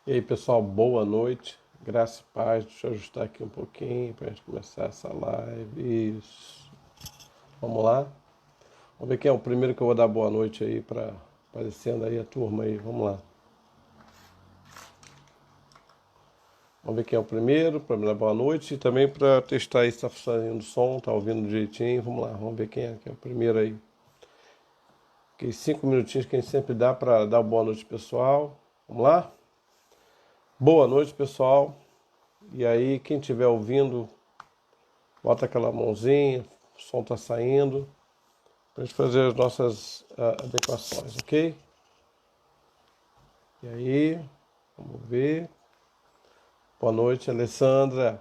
E aí, pessoal, boa noite. Graça e paz. Deixa eu ajustar aqui um pouquinho para a gente começar essa live. Isso. Vamos lá? Vamos ver quem é o primeiro que eu vou dar boa noite aí para aparecendo aí a turma aí. Vamos lá. Vamos ver quem é o primeiro para me dar boa noite e também para testar aí se está funcionando o som, tá ouvindo direitinho. Vamos lá, vamos ver quem é o primeiro aí. Ok, 5 minutinhos que a gente sempre dá para dar boa noite, pessoal. Vamos lá? Boa noite, pessoal. E aí, quem estiver ouvindo, bota aquela mãozinha, o som está saindo, para a gente fazer as nossas adequações, ok? E aí, vamos ver. Boa noite, Alessandra.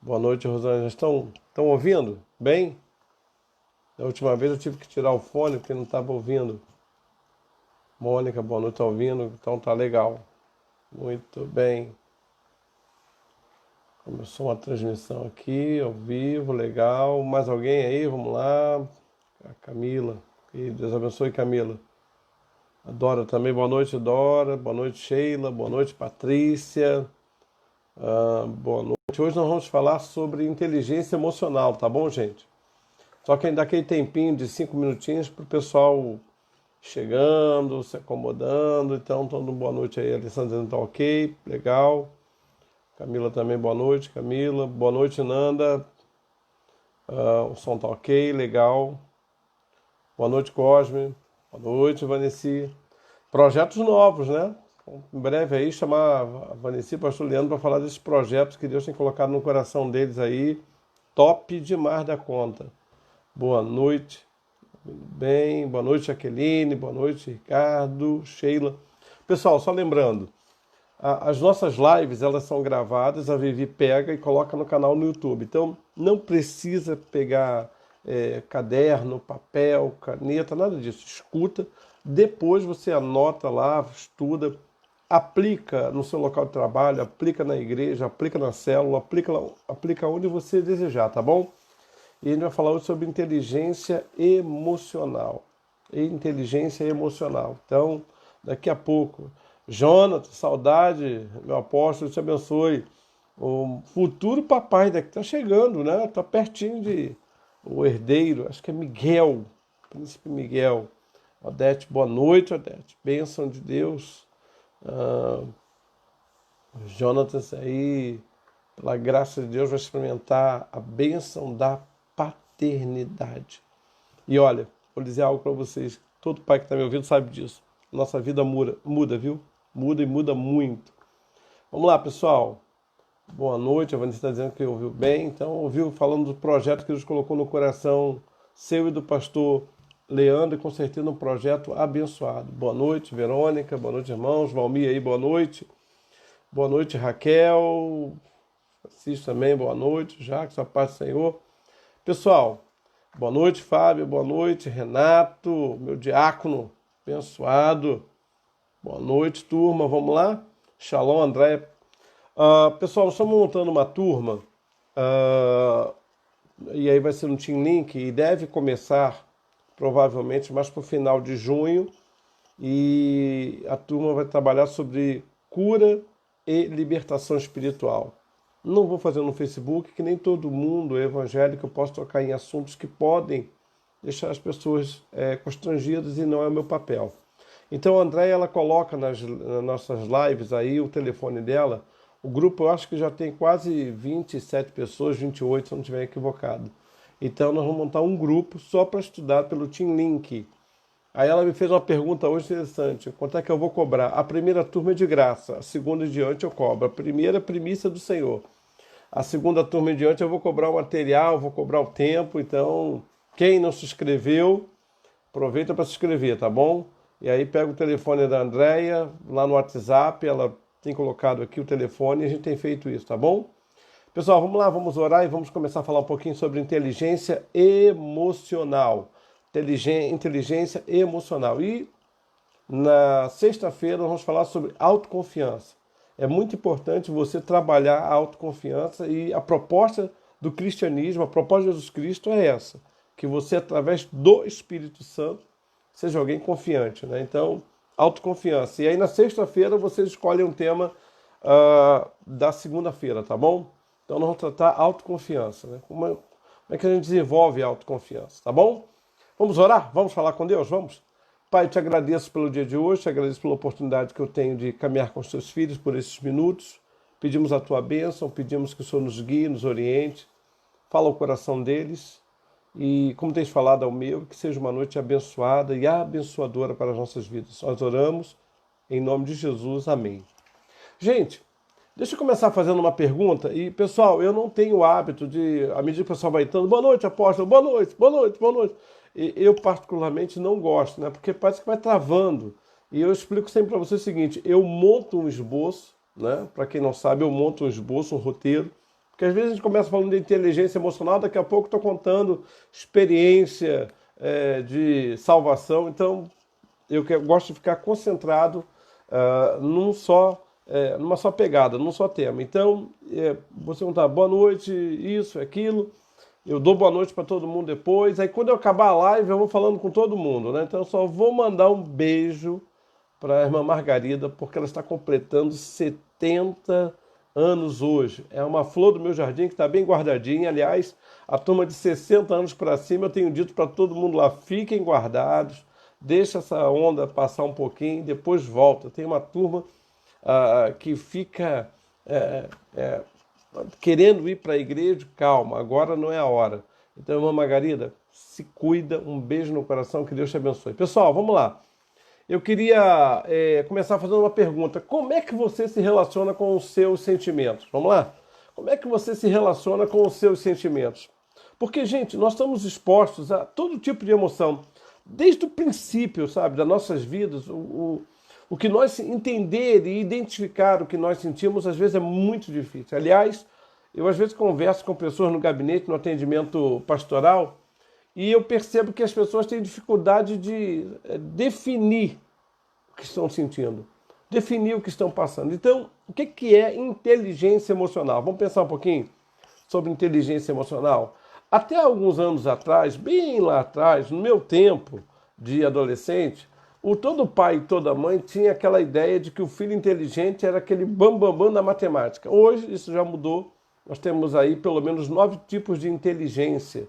Boa noite, Rosângela. Estão ouvindo? Bem? Da última vez eu tive que tirar o fone porque não estava ouvindo. Mônica, boa noite, tá ouvindo? Então tá legal. Muito bem. Começou uma transmissão aqui, ao vivo, legal. Mais alguém aí? Vamos lá. A Camila. E Deus abençoe, Camila. A Dora também. Boa noite, Dora. Boa noite, Sheila. Boa noite, Patrícia. Boa noite. Hoje nós vamos falar sobre inteligência emocional, tá bom, gente? Só que ainda aquele tempinho de 5 minutinhos para o pessoal chegando, se acomodando. Então, todo boa noite aí. A Alessandra dizendo tá ok, legal. Camila também, boa noite, Camila. Boa noite, Nanda. O som tá ok, legal. Boa noite, Cosme. Boa noite, Vanessa. Projetos novos, né? Em breve aí chamar a Vanessa e o pastor Leandro para falar desses projetos que Deus tem colocado no coração deles aí. Top demais da conta. Boa noite. Bem, boa noite, Jaqueline. Boa noite, Ricardo, Sheila. Pessoal, só lembrando, as nossas lives, elas são gravadas, a Vivi pega e coloca no canal no YouTube. Então, não precisa pegar caderno, papel, caneta, nada disso. Escuta, depois você anota lá, estuda, aplica no seu local de trabalho, aplica na igreja, aplica na célula, aplica onde você desejar, tá bom? E a gente vai falar hoje sobre inteligência emocional. Inteligência emocional. Então, daqui a pouco... Jonathan, saudade, meu apóstolo, te abençoe. O futuro papai daqui tá chegando, né? Tá pertinho de o herdeiro, acho que é Miguel, Príncipe Miguel. Odete, boa noite, Odete. Bênção de Deus. Jonathan aí, pela graça de Deus, vai experimentar a bênção da paternidade. E olha, vou dizer algo para vocês. Todo pai que está me ouvindo sabe disso. Nossa vida muda, viu? Muda e muda muito. Vamos lá, pessoal. Boa noite. A Vanessa está dizendo que ouviu bem. Então, ouviu falando do projeto que Deus colocou no coração seu e do pastor Leandro, e com certeza um projeto abençoado. Boa noite, Verônica. Boa noite, irmãos. Valmir aí, boa noite. Boa noite, Raquel. Francisco também, boa noite. Jacques, a paz do Senhor. Pessoal, boa noite, Fábio. Boa noite, Renato, meu diácono abençoado. Boa noite, turma. Vamos lá? Shalom, André. Pessoal, nós estamos montando uma turma e aí vai ser um Team Link e deve começar provavelmente mais para o final de junho, e a turma vai trabalhar sobre cura e libertação espiritual. Não vou fazer no Facebook, que nem todo mundo é evangélico, eu posso tocar em assuntos que podem deixar as pessoas constrangidas e não é o meu papel. Então a Andréia, ela coloca nas nossas lives aí o telefone dela. O grupo, eu acho que já tem quase 27 pessoas, 28 se eu não estiver equivocado. Então nós vamos montar um grupo só para estudar pelo Team Link. Aí ela me fez uma pergunta hoje interessante. Quanto é que eu vou cobrar? A primeira turma é de graça, a segunda em diante eu cobro. A primeira é primícia do Senhor. A segunda turma em diante eu vou cobrar o material, vou cobrar o tempo. Então, quem não se inscreveu, aproveita para se inscrever, tá bom? E aí pega o telefone da Andréia, lá no WhatsApp, ela tem colocado aqui o telefone e a gente tem feito isso, tá bom? Pessoal, vamos lá, vamos orar e vamos começar a falar um pouquinho sobre inteligência emocional. Inteligência emocional. E na sexta-feira nós vamos falar sobre autoconfiança. É muito importante você trabalhar a autoconfiança, e a proposta do cristianismo, a proposta de Jesus Cristo é essa, que você, através do Espírito Santo, seja alguém confiante, né? Então, autoconfiança. E aí na sexta-feira vocês escolhem um tema da segunda-feira, tá bom? Então nós vamos tratar autoconfiança, né? Como é que a gente desenvolve a autoconfiança, tá bom? Vamos orar? Vamos falar com Deus? Vamos? Pai, eu te agradeço pelo dia de hoje, te agradeço pela oportunidade que eu tenho de caminhar com os teus filhos por esses minutos. Pedimos a tua bênção, pedimos que o Senhor nos guie, nos oriente, fala ao coração deles e, como tens falado ao meu, que seja uma noite abençoada e abençoadora para as nossas vidas. Nós oramos em nome de Jesus. Amém. Gente, deixa eu começar fazendo uma pergunta. E, pessoal, eu não tenho o hábito de, à medida que o pessoal vai entrando, boa noite, apóstolo, boa noite, boa noite, boa noite. E eu, particularmente, não gosto, né? Porque parece que vai travando. E eu explico sempre para você o seguinte, eu monto um esboço, né? Para quem não sabe, eu monto um esboço, um roteiro. Porque às vezes a gente começa falando de inteligência emocional, daqui a pouco estou contando experiência de salvação. Então, eu gosto de ficar concentrado numa só pegada, num só tema. Então, você não tá boa noite, isso, aquilo. Eu dou boa noite para todo mundo depois. Aí quando eu acabar a live, eu vou falando com todo mundo, né? Então eu só vou mandar um beijo para a irmã Margarida, porque ela está completando 70 anos hoje. É uma flor do meu jardim que está bem guardadinha. Aliás, a turma de 60 anos para cima, eu tenho dito para todo mundo lá, fiquem guardados, deixa essa onda passar um pouquinho, depois volta. Tem uma turma que fica querendo ir para a igreja, calma, agora não é a hora. Então, irmã Margarida, se cuida, um beijo no coração, que Deus te abençoe. Pessoal, vamos lá. Eu queria começar fazendo uma pergunta. Como é que você se relaciona com os seus sentimentos? Vamos lá? Como é que você se relaciona com os seus sentimentos? Porque, gente, nós estamos expostos a todo tipo de emoção. Desde o princípio, sabe, das nossas vidas, o que nós entender e identificar o que nós sentimos, às vezes é muito difícil. Aliás, eu às vezes converso com pessoas no gabinete, no atendimento pastoral, e eu percebo que as pessoas têm dificuldade de definir o que estão sentindo, definir o que estão passando. Então, o que é inteligência emocional? Vamos pensar um pouquinho sobre inteligência emocional? Até alguns anos atrás, bem lá atrás, no meu tempo de adolescente, todo pai e toda mãe tinha aquela ideia de que o filho inteligente era aquele bambambam da matemática. Hoje isso já mudou, nós temos aí pelo menos 9 tipos de inteligência.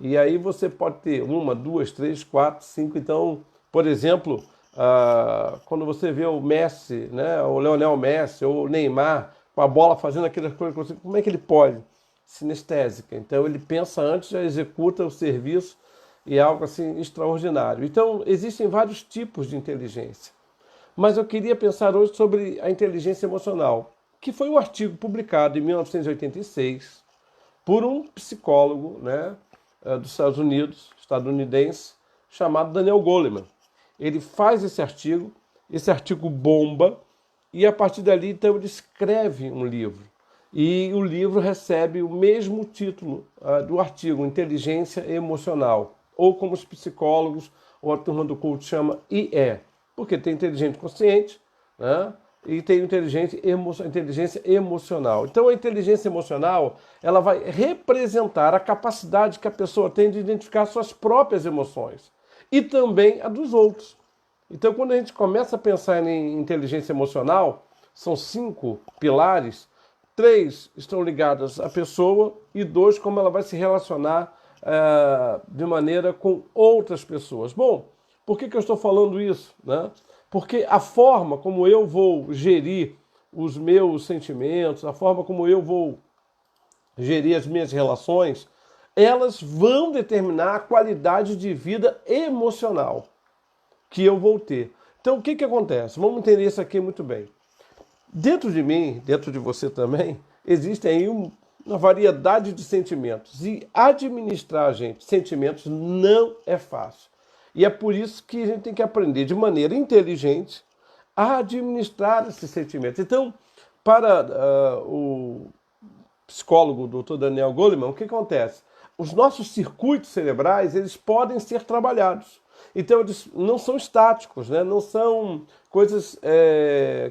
E aí você pode ter 1, 2, 3, 4, 5. Então, por exemplo, quando você vê o Messi, né, o Lionel Messi ou o Neymar com a bola fazendo aquelas coisas, como é que ele pode? Sinestésica. Então ele pensa antes, já executa o serviço e é algo assim extraordinário. Então existem vários tipos de inteligência. Mas eu queria pensar hoje sobre a inteligência emocional, que foi um artigo publicado em 1986 por um psicólogo, né, dos Estados Unidos, estadunidense, chamado Daniel Goleman. Ele faz esse artigo bomba, e a partir dali então ele escreve um livro. E o livro recebe o mesmo título do artigo, Inteligência Emocional, ou como os psicólogos ou a turma do culto chama IE, porque tem inteligente consciente, né? E tem inteligência emocional. Então a inteligência emocional, ela vai representar a capacidade que a pessoa tem de identificar suas próprias emoções e também a dos outros. Então quando a gente começa a pensar em inteligência emocional, são 5 pilares. 3 estão ligadas à pessoa e 2 como ela vai se relacionar de maneira com outras pessoas. Bom, por que eu estou falando isso, né? Porque a forma como eu vou gerir os meus sentimentos, a forma como eu vou gerir as minhas relações, elas vão determinar a qualidade de vida emocional que eu vou ter. Então, o que acontece? Vamos entender isso aqui muito bem. Dentro de mim, dentro de você também, existe aí uma variedade de sentimentos. E administrar, gente, sentimentos não é fácil. E é por isso que a gente tem que aprender de maneira inteligente a administrar esses sentimentos. Então, para o psicólogo, o Dr. Daniel Goleman, o que acontece? Os nossos circuitos cerebrais, eles podem ser trabalhados. Então, eles não são estáticos, né? Não são coisas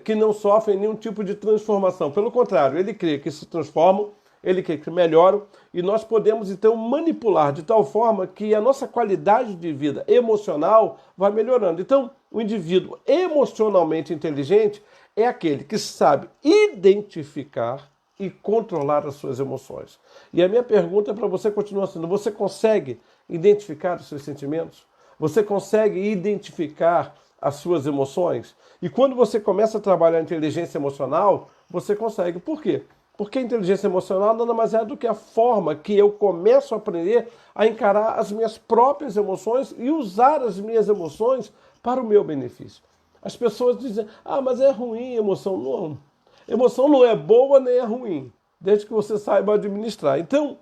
que não sofrem nenhum tipo de transformação. Pelo contrário, ele crê que se transformam ele quer que melhoram, e nós podemos então manipular de tal forma que a nossa qualidade de vida emocional vai melhorando. Então, o indivíduo emocionalmente inteligente é aquele que sabe identificar e controlar as suas emoções. E a minha pergunta para você continua sendo: você consegue identificar os seus sentimentos? Você consegue identificar as suas emoções? E quando você começa a trabalhar a inteligência emocional, você consegue. Por quê? Porque a inteligência emocional nada mais é do que a forma que eu começo a aprender a encarar as minhas próprias emoções e usar as minhas emoções para o meu benefício. As pessoas dizem: ah, mas é ruim a emoção. Não. Emoção não é boa nem é ruim, desde que você saiba administrar. Então,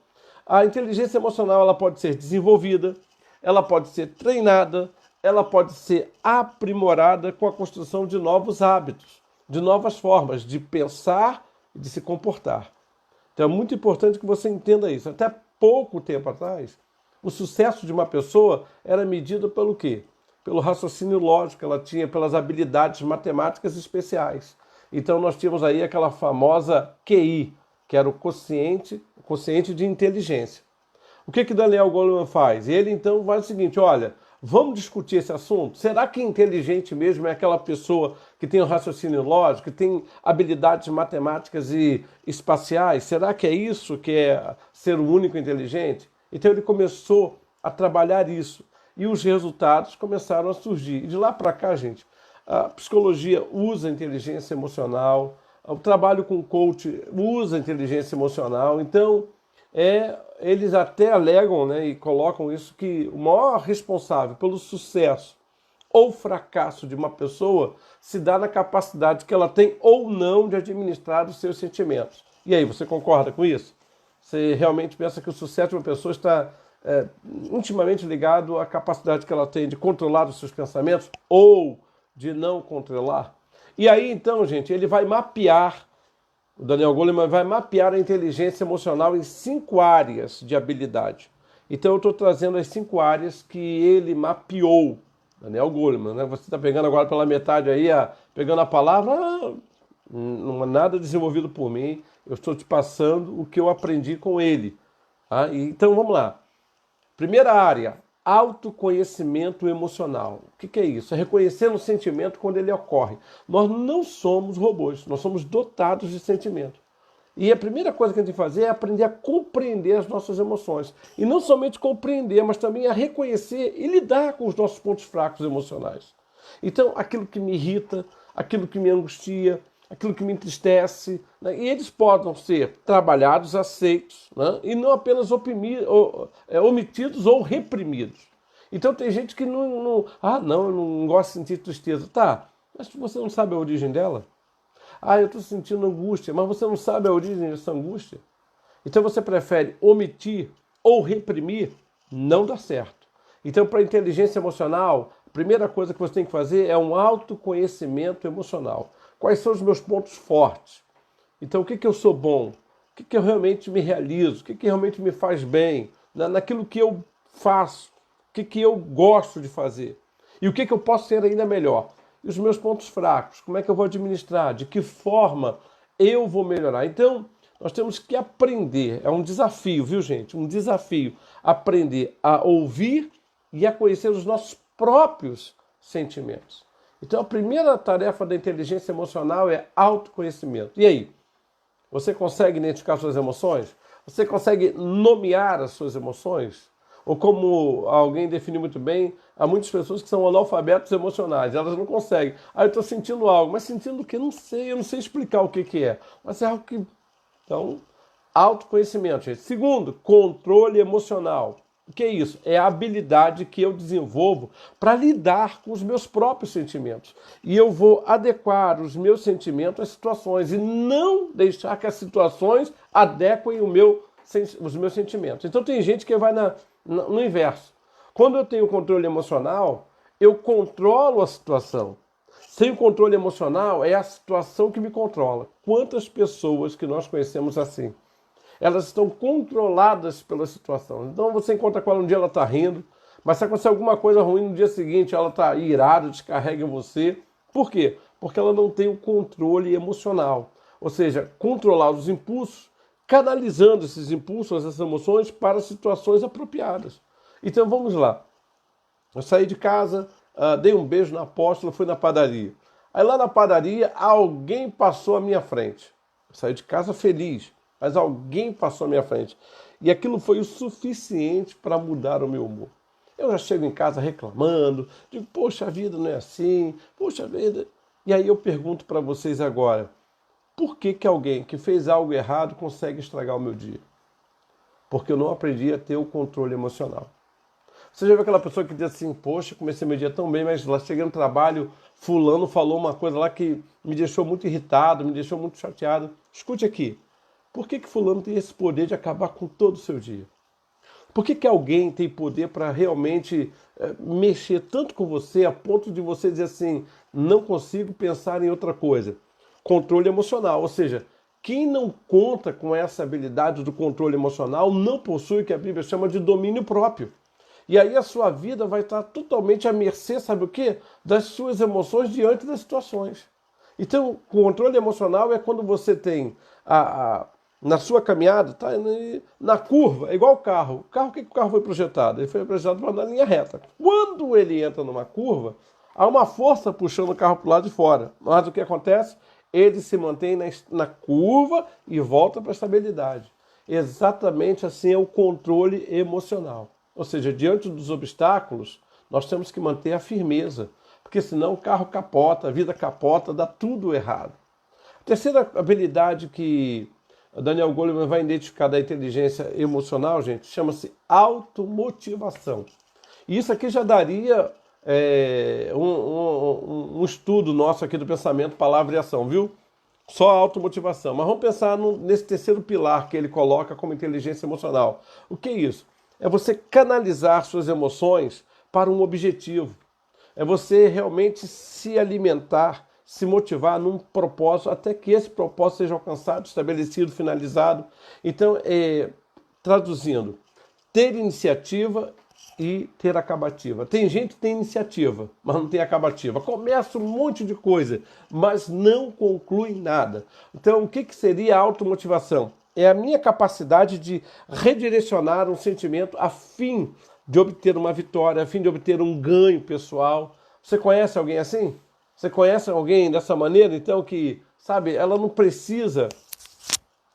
a inteligência emocional ela pode ser desenvolvida, ela pode ser treinada, ela pode ser aprimorada com a construção de novos hábitos, de novas formas de pensar e de se comportar. Então é muito importante que você entenda isso. Até pouco tempo atrás, o sucesso de uma pessoa era medido pelo quê? Pelo raciocínio lógico que ela tinha, pelas habilidades matemáticas especiais. Então nós tínhamos aí aquela famosa QI, que era o quociente de inteligência. O que Daniel Goleman faz? Ele então faz o seguinte: olha, vamos discutir esse assunto? Será que inteligente mesmo é aquela pessoa que tem um raciocínio lógico, que tem habilidades matemáticas e espaciais? Será que é isso que é ser o único inteligente? Então ele começou a trabalhar isso e os resultados começaram a surgir. E de lá para cá, gente, a psicologia usa a inteligência emocional, o trabalho com coach usa a inteligência emocional. Então, eles até alegam, né, e colocam isso, que o maior responsável pelo sucesso ou fracasso de uma pessoa se dá na capacidade que ela tem ou não de administrar os seus sentimentos. E aí, você concorda com isso? Você realmente pensa que o sucesso de uma pessoa está intimamente ligado à capacidade que ela tem de controlar os seus pensamentos ou de não controlar? E aí, então, gente, ele vai mapear, o Daniel Goleman vai mapear a inteligência emocional em 5 áreas de habilidade. Então eu estou trazendo as 5 áreas que ele mapeou, Daniel Goleman, né? Você está pegando agora pela metade aí, pegando a palavra, não é nada desenvolvido por mim, eu estou te passando o que eu aprendi com ele. Tá? Então vamos lá. Primeira área, autoconhecimento emocional. O que é isso? É reconhecer o sentimento quando ele ocorre. Nós não somos robôs, nós somos dotados de sentimento. E a primeira coisa que a gente tem que fazer é aprender a compreender as nossas emoções. E não somente compreender, mas também a reconhecer e lidar com os nossos pontos fracos emocionais. Então, aquilo que me irrita, aquilo que me angustia, aquilo que me entristece, né? E eles podem ser trabalhados, aceitos, né? E não apenas omitidos ou reprimidos. Então tem gente que não, eu não gosto de sentir tristeza. Tá, mas você não sabe a origem dela? Ah, eu estou sentindo angústia, mas você não sabe a origem dessa angústia? Então você prefere omitir ou reprimir? Não dá certo. Então, para a inteligência emocional, a primeira coisa que você tem que fazer é um autoconhecimento emocional. Quais são os meus pontos fortes? Então, o que eu sou bom? O que eu realmente me realizo? O que realmente me faz bem? Naquilo que eu faço? O que eu gosto de fazer? E o que eu posso ser ainda melhor? E os meus pontos fracos? Como é que eu vou administrar? De que forma eu vou melhorar? Então, nós temos que aprender. É um desafio, viu, gente? Um desafio. Aprender a ouvir e a conhecer os nossos próprios sentimentos. Então, a primeira tarefa da inteligência emocional é autoconhecimento. E aí? Você consegue identificar suas emoções? Você consegue nomear as suas emoções? Ou como alguém definiu muito bem, há muitas pessoas que são analfabetos emocionais. Elas não conseguem. Ah, eu estou sentindo algo. Mas sentindo o quê? Não sei. Eu não sei explicar o que é. Mas é algo que... Então, autoconhecimento, gente. Segundo, controle emocional. O que é isso? É a habilidade que eu desenvolvo para lidar com os meus próprios sentimentos. E eu vou adequar os meus sentimentos às situações e não deixar que as situações adequem os meus sentimentos. Então tem gente que vai no inverso. Quando eu tenho controle emocional, eu controlo a situação. Sem o controle emocional, é a situação que me controla. Quantas pessoas que nós conhecemos assim? Elas estão controladas pela situação. Então você encontra com ela um dia, ela está rindo, mas se acontecer alguma coisa ruim no dia seguinte, ela está irada, descarrega em você. Por quê? Porque ela não tem o controle emocional. Ou seja, controlar os impulsos canalizando esses impulsos, essas emoções para situações apropriadas. Então vamos lá. Eu saí de casa, dei um beijo na apóstola, fui na padaria. Aí lá na padaria, alguém passou à minha frente. Eu saí de casa feliz, mas alguém passou à minha frente. E aquilo foi o suficiente para mudar o meu humor. Eu já chego em casa reclamando, digo, poxa, a vida não é assim, poxa vida. E aí eu pergunto para vocês agora, por que que alguém que fez algo errado consegue estragar o meu dia? Porque eu não aprendi a ter o controle emocional. Você já viu aquela pessoa que diz assim, poxa, comecei meu dia tão bem, mas lá cheguei no trabalho, fulano falou uma coisa lá que me deixou muito irritado, me deixou muito chateado. Escute aqui, por que que fulano tem esse poder de acabar com todo o seu dia? Por que que alguém tem poder para realmente mexer tanto com você a ponto de você dizer assim, não consigo pensar em outra coisa? Controle emocional, ou seja, quem não conta com essa habilidade do controle emocional não possui o que a Bíblia chama de domínio próprio. E aí a sua vida vai estar totalmente à mercê, sabe o quê? Das suas emoções diante das situações. Então, o controle emocional é quando você tem na sua caminhada, tá na curva, é igual o carro. O que o carro foi projetado? Ele foi projetado para andar em linha reta. Quando ele entra numa curva, há uma força puxando o carro para o lado de fora. Mas o que acontece? Ele se mantém na curva e volta para a estabilidade. Exatamente assim é o controle emocional. Ou seja, diante dos obstáculos, nós temos que manter a firmeza, porque senão o carro capota, a vida capota, dá tudo errado. A terceira habilidade que Daniel Goleman vai identificar da inteligência emocional, gente, chama-se automotivação. E isso aqui já daria um estudo nosso aqui do pensamento, palavra e ação, viu? Só automotivação. Mas vamos pensar nesse terceiro pilar que ele coloca como inteligência emocional. O que é isso? É você canalizar suas emoções para um objetivo. É você realmente se alimentar, se motivar num propósito, até que esse propósito seja alcançado, estabelecido, finalizado. Então, traduzindo, ter iniciativa e ter acabativa. Tem gente que tem iniciativa, mas não tem acabativa. Começa um monte de coisa, mas não conclui nada. Então, o que seria a automotivação? É a minha capacidade de redirecionar um sentimento a fim de obter uma vitória, a fim de obter um ganho pessoal. Você conhece alguém assim? Você conhece alguém dessa maneira, então, que, sabe, ela não precisa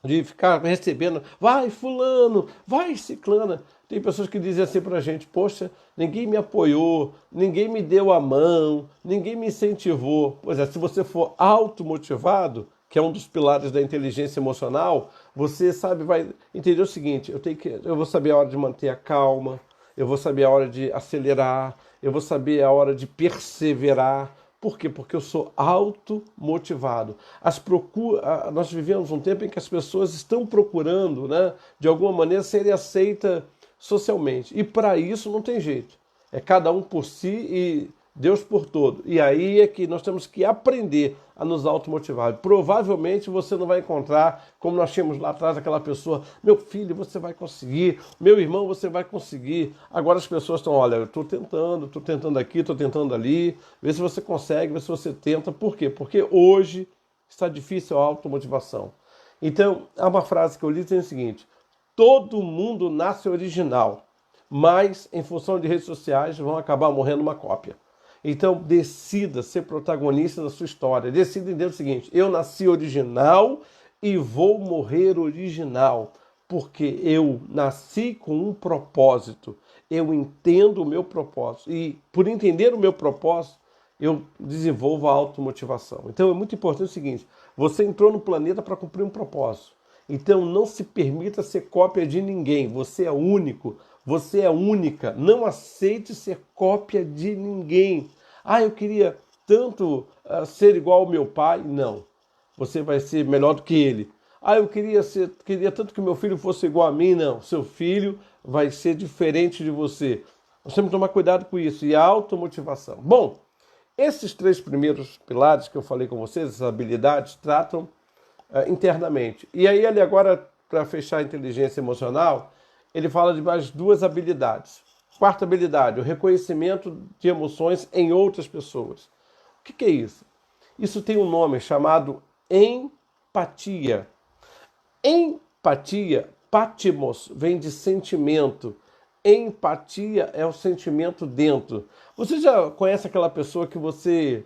de ficar recebendo, vai fulano, vai ciclana. Tem pessoas que dizem assim pra gente, poxa, ninguém me apoiou, ninguém me deu a mão, ninguém me incentivou. Pois é, se você for automotivado, que é um dos pilares da inteligência emocional, você sabe, vai entender o seguinte, eu vou saber a hora de manter a calma, eu vou saber a hora de acelerar, eu vou saber a hora de perseverar. Por quê? Porque eu sou automotivado. Nós vivemos um tempo em que as pessoas estão procurando, né, de alguma maneira, serem aceitas socialmente. E para isso não tem jeito. É cada um por si e Deus por todo. E aí é que nós temos que aprender a nos automotivar. Provavelmente você não vai encontrar, como nós tínhamos lá atrás, aquela pessoa, meu filho, você vai conseguir, meu irmão, você vai conseguir. Agora as pessoas estão, olha, eu estou tentando aqui, estou tentando ali, vê se você consegue, vê se você tenta. Por quê? Porque hoje está difícil a automotivação. Então, há uma frase que eu li dizendo o seguinte, todo mundo nasce original, mas em função de redes sociais vão acabar morrendo uma cópia. Então decida ser protagonista da sua história. Decida entender o seguinte, eu nasci original e vou morrer original, porque eu nasci com um propósito. Eu entendo o meu propósito e por entender o meu propósito, eu desenvolvo a automotivação. Então é muito importante o seguinte, você entrou no planeta para cumprir um propósito. Então não se permita ser cópia de ninguém, você é único. Você é única, não aceite ser cópia de ninguém. Ah, eu queria tanto ser igual ao meu pai. Não, você vai ser melhor do que ele. Ah, eu queria tanto que meu filho fosse igual a mim. Não, seu filho vai ser diferente de você. Nós temos que tomar cuidado com isso. E a automotivação. Bom, esses três primeiros pilares que eu falei com vocês, essas habilidades, tratam internamente. E aí ele agora, para fechar a inteligência emocional, ele fala de mais duas habilidades. Quarta habilidade, o reconhecimento de emoções em outras pessoas. O que é isso? Isso tem um nome chamado empatia. Apatia, pátimos, vem de sentimento. Empatia é o sentimento dentro. Você já conhece aquela pessoa que você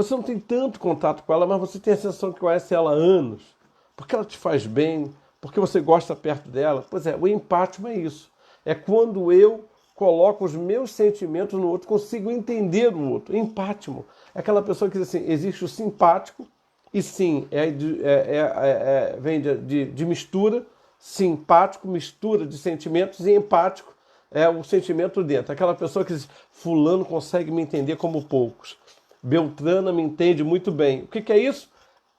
não tem tanto contato com ela, mas você tem a sensação que conhece ela há anos, porque ela te faz bem, porque você gosta perto dela? Pois é, o empático é isso. É quando eu coloco os meus sentimentos no outro, consigo entender o outro. Empático é aquela pessoa que diz assim, existe o simpático, e sim, vem de mistura, simpático, mistura de sentimentos, e empático é o sentimento dentro. Aquela pessoa que diz, fulano consegue me entender como poucos. Beltrana me entende muito bem. O que é isso?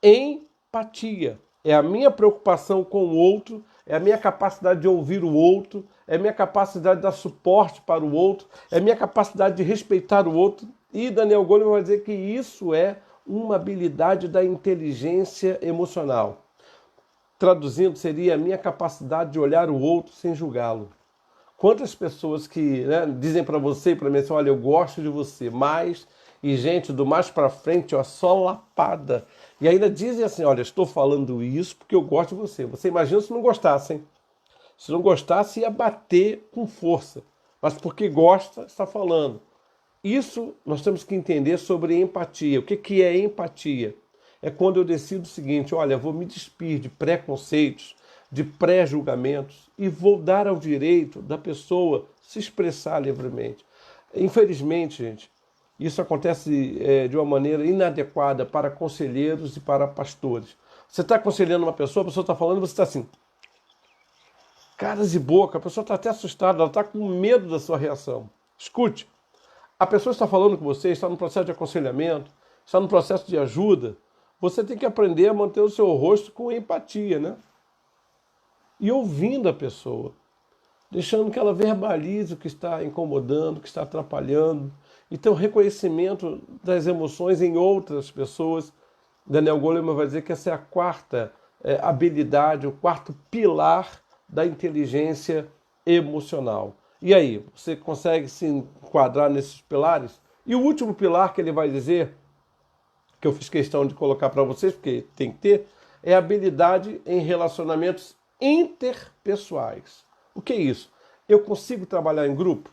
Empatia. É a minha preocupação com o outro, é a minha capacidade de ouvir o outro, é a minha capacidade de dar suporte para o outro, é a minha capacidade de respeitar o outro. E Daniel Goleman vai dizer que isso é uma habilidade da inteligência emocional. Traduzindo, seria a minha capacidade de olhar o outro sem julgá-lo. Quantas pessoas que dizem para você e para mim assim, olha, eu gosto de você, mas... E, gente, do mais para frente, ó, só lapada. E ainda dizem assim, olha, estou falando isso porque eu gosto de você. Você imagina se não gostasse, hein? Se não gostasse, ia bater com força. Mas porque gosta, está falando. Isso nós temos que entender sobre empatia. O que é empatia? É quando eu decido o seguinte, olha, eu vou me despir de preconceitos, de pré-julgamentos e vou dar ao direito da pessoa se expressar livremente. Infelizmente, gente, isso acontece de uma maneira inadequada para conselheiros e para pastores. Você está aconselhando uma pessoa, a pessoa está falando, você está assim, caras e boca, a pessoa está até assustada, ela está com medo da sua reação. Escute, a pessoa está falando com você, está no processo de aconselhamento, está no processo de ajuda, você tem que aprender a manter o seu rosto com empatia, né? E ouvindo a pessoa, deixando que ela verbalize o que está incomodando, o que está atrapalhando. Então, reconhecimento das emoções em outras pessoas. Daniel Goleman vai dizer que essa é a quarta habilidade, o quarto pilar da inteligência emocional. E aí, você consegue se enquadrar nesses pilares? E o último pilar que ele vai dizer, que eu fiz questão de colocar para vocês, porque tem que ter, é a habilidade em relacionamentos interpessoais. O que é isso? Eu consigo trabalhar em grupo?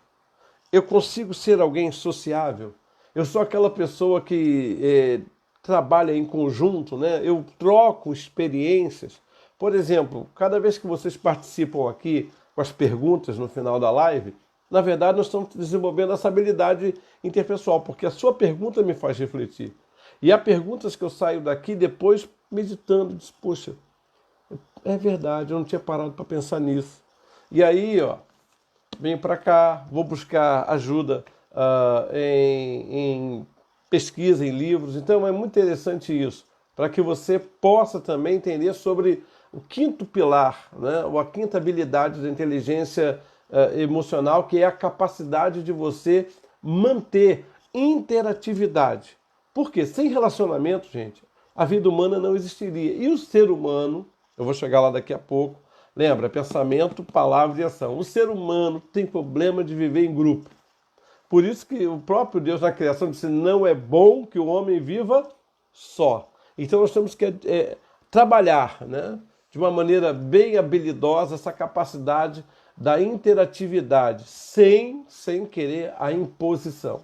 Eu consigo ser alguém sociável? Eu sou aquela pessoa que trabalha em conjunto, né? Eu troco experiências. Por exemplo, cada vez que vocês participam aqui com as perguntas no final da live, na verdade nós estamos desenvolvendo essa habilidade interpessoal, porque a sua pergunta me faz refletir. E há perguntas que eu saio daqui depois meditando, diz, poxa, é verdade, eu não tinha parado para pensar nisso. E aí, ó, venho para cá, vou buscar ajuda em pesquisa, em livros. Então é muito interessante isso, para que você possa também entender sobre o quinto pilar, né, ou a quinta habilidade da inteligência emocional, que é a capacidade de você manter interatividade. Porque sem relacionamento, gente, a vida humana não existiria. E o ser humano, eu vou chegar lá daqui a pouco, lembra, pensamento, palavra e ação. O ser humano tem problema de viver em grupo. Por isso que o próprio Deus na criação disse, não é bom que o homem viva só. Então nós temos que trabalhar, né, de uma maneira bem habilidosa essa capacidade da interatividade, sem querer a imposição.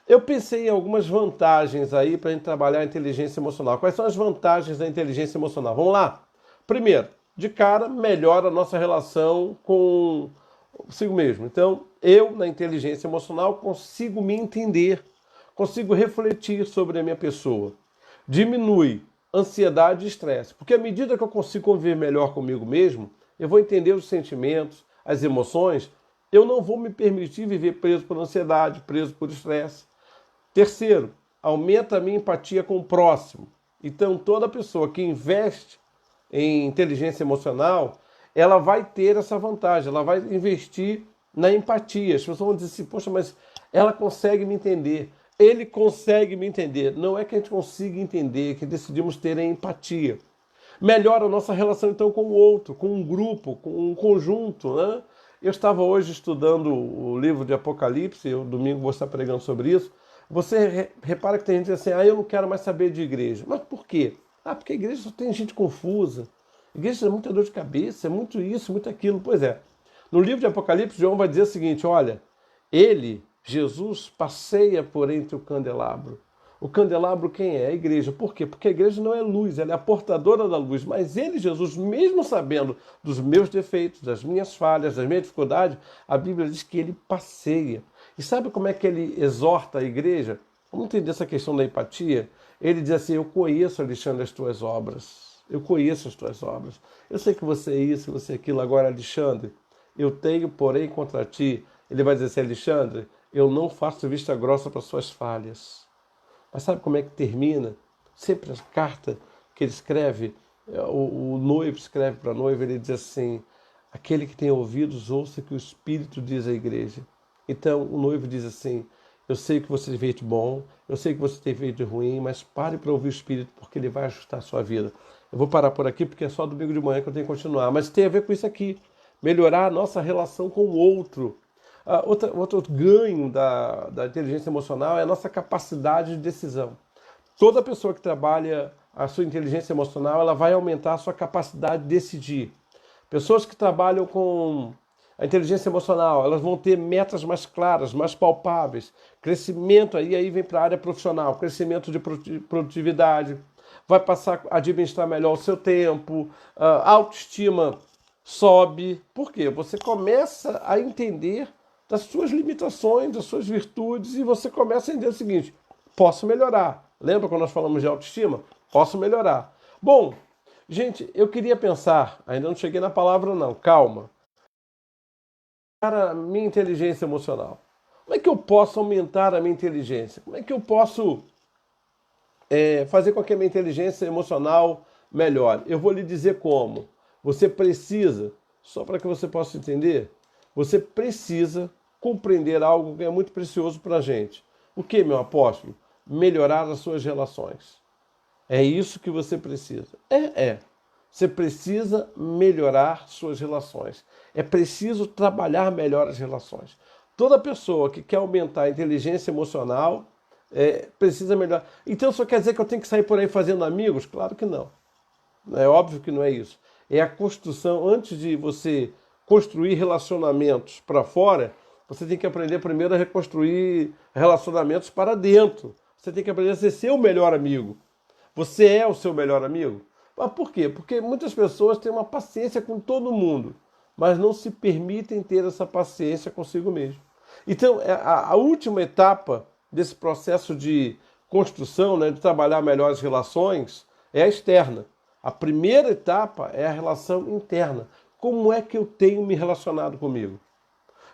Eu pensei em algumas vantagens aí para a gente trabalhar a inteligência emocional. Quais são as vantagens da inteligência emocional? Vamos lá? Primeiro, de cara, melhora a nossa relação consigo mesmo. Então, eu, na inteligência emocional, consigo me entender, consigo refletir sobre a minha pessoa. Diminui ansiedade e estresse, porque à medida que eu consigo conviver melhor comigo mesmo, eu vou entender os sentimentos, as emoções, eu não vou me permitir viver preso por ansiedade, preso por estresse. Terceiro, aumenta a minha empatia com o próximo. Então, toda pessoa que investe em inteligência emocional, ela vai ter essa vantagem, ela vai investir na empatia. As pessoas vão dizer assim, poxa, mas ela consegue me entender, ele consegue me entender. Não é que a gente consiga entender, é que decidimos ter a empatia. Melhora a nossa relação, então, com o outro, com um grupo, com um conjunto, né? Eu estava hoje estudando o livro de Apocalipse, eu domingo vou estar pregando sobre isso. Você repara que tem gente assim, eu não quero mais saber de igreja. Mas por quê? Porque a igreja só tem gente confusa. Igreja é muita dor de cabeça, é muito isso, muito aquilo. Pois é. No livro de Apocalipse, João vai dizer o seguinte: olha, ele, Jesus, passeia por entre o candelabro. O candelabro quem é? A igreja. Por quê? Porque a igreja não é luz, ela é a portadora da luz. Mas ele, Jesus, mesmo sabendo dos meus defeitos, das minhas falhas, das minhas dificuldades, a Bíblia diz que ele passeia. E sabe como é que ele exorta a igreja? Vamos entender essa questão da empatia? Ele diz assim: eu conheço, Alexandre, as tuas obras. Eu conheço as tuas obras. Eu sei que você é isso, você é aquilo. Agora, Alexandre, eu tenho, porém, contra ti. Ele vai dizer assim: Alexandre, eu não faço vista grossa para suas falhas. Mas sabe como é que termina? Sempre a carta que ele escreve, o noivo escreve para a noiva, ele diz assim: aquele que tem ouvidos, ouça que o Espírito diz à igreja. Então o noivo diz assim: eu sei que você tem feito bom, eu sei que você tem feito ruim, mas pare para ouvir o Espírito, porque ele vai ajustar a sua vida. Eu vou parar por aqui, porque é só domingo de manhã que eu tenho que continuar. Mas tem a ver com isso aqui, melhorar a nossa relação com o outro. Outro ganho da inteligência emocional é a nossa capacidade de decisão. Toda pessoa que trabalha a sua inteligência emocional, ela vai aumentar a sua capacidade de decidir. Pessoas que trabalham com a inteligência emocional, elas vão ter metas mais claras, mais palpáveis. Crescimento, aí vem para a área profissional, crescimento de produtividade, vai passar a administrar melhor o seu tempo, a autoestima sobe. Por quê? Você começa a entender das suas limitações, das suas virtudes, e você começa a entender o seguinte: posso melhorar. Lembra quando nós falamos de autoestima? Posso melhorar. Bom, gente, eu queria pensar, ainda não cheguei na palavra não, calma. Para a minha inteligência emocional. Como é que eu posso aumentar a minha inteligência? Como é que eu posso fazer com que a minha inteligência emocional melhore? Eu vou lhe dizer como. Você precisa, só para que você possa entender, você precisa compreender algo que é muito precioso para a gente. O que, meu apóstolo? Melhorar as suas relações. É isso que você precisa. Você precisa melhorar suas relações. É preciso trabalhar melhor as relações. Toda pessoa que quer aumentar a inteligência emocional precisa melhorar. Então, só quer dizer que eu tenho que sair por aí fazendo amigos? Claro que não. É óbvio que não é isso. É a construção, antes de você construir relacionamentos para fora, você tem que aprender primeiro a reconstruir relacionamentos para dentro. Você tem que aprender a ser seu melhor amigo. Você é o seu melhor amigo? Mas por quê? Porque muitas pessoas têm uma paciência com todo mundo, mas não se permitem ter essa paciência consigo mesmo. Então, a última etapa desse processo de construção, né, de trabalhar melhores relações, é a externa. A primeira etapa é a relação interna. Como é que eu tenho me relacionado comigo?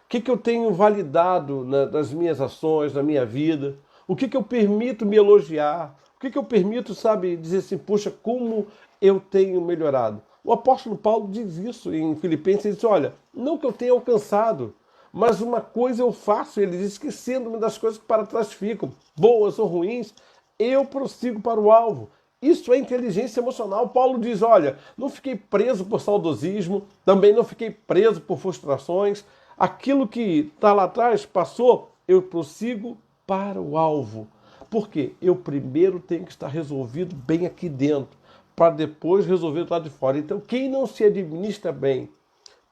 O que eu tenho validado nas minhas ações, na minha vida? O que eu permito me elogiar? O que eu permito, sabe, dizer assim: puxa, como eu tenho melhorado? O apóstolo Paulo diz isso em Filipenses, ele diz: olha, não que eu tenha alcançado, mas uma coisa eu faço, ele diz, esquecendo-me das coisas que para trás ficam, boas ou ruins, eu prossigo para o alvo. Isso é inteligência emocional. Paulo diz: olha, não fiquei preso por saudosismo, também não fiquei preso por frustrações. Aquilo que está lá atrás passou, eu prossigo para o alvo. Por quê? Eu primeiro tenho que estar resolvido bem aqui dentro, para depois resolver do lado de fora. Então, quem não se administra bem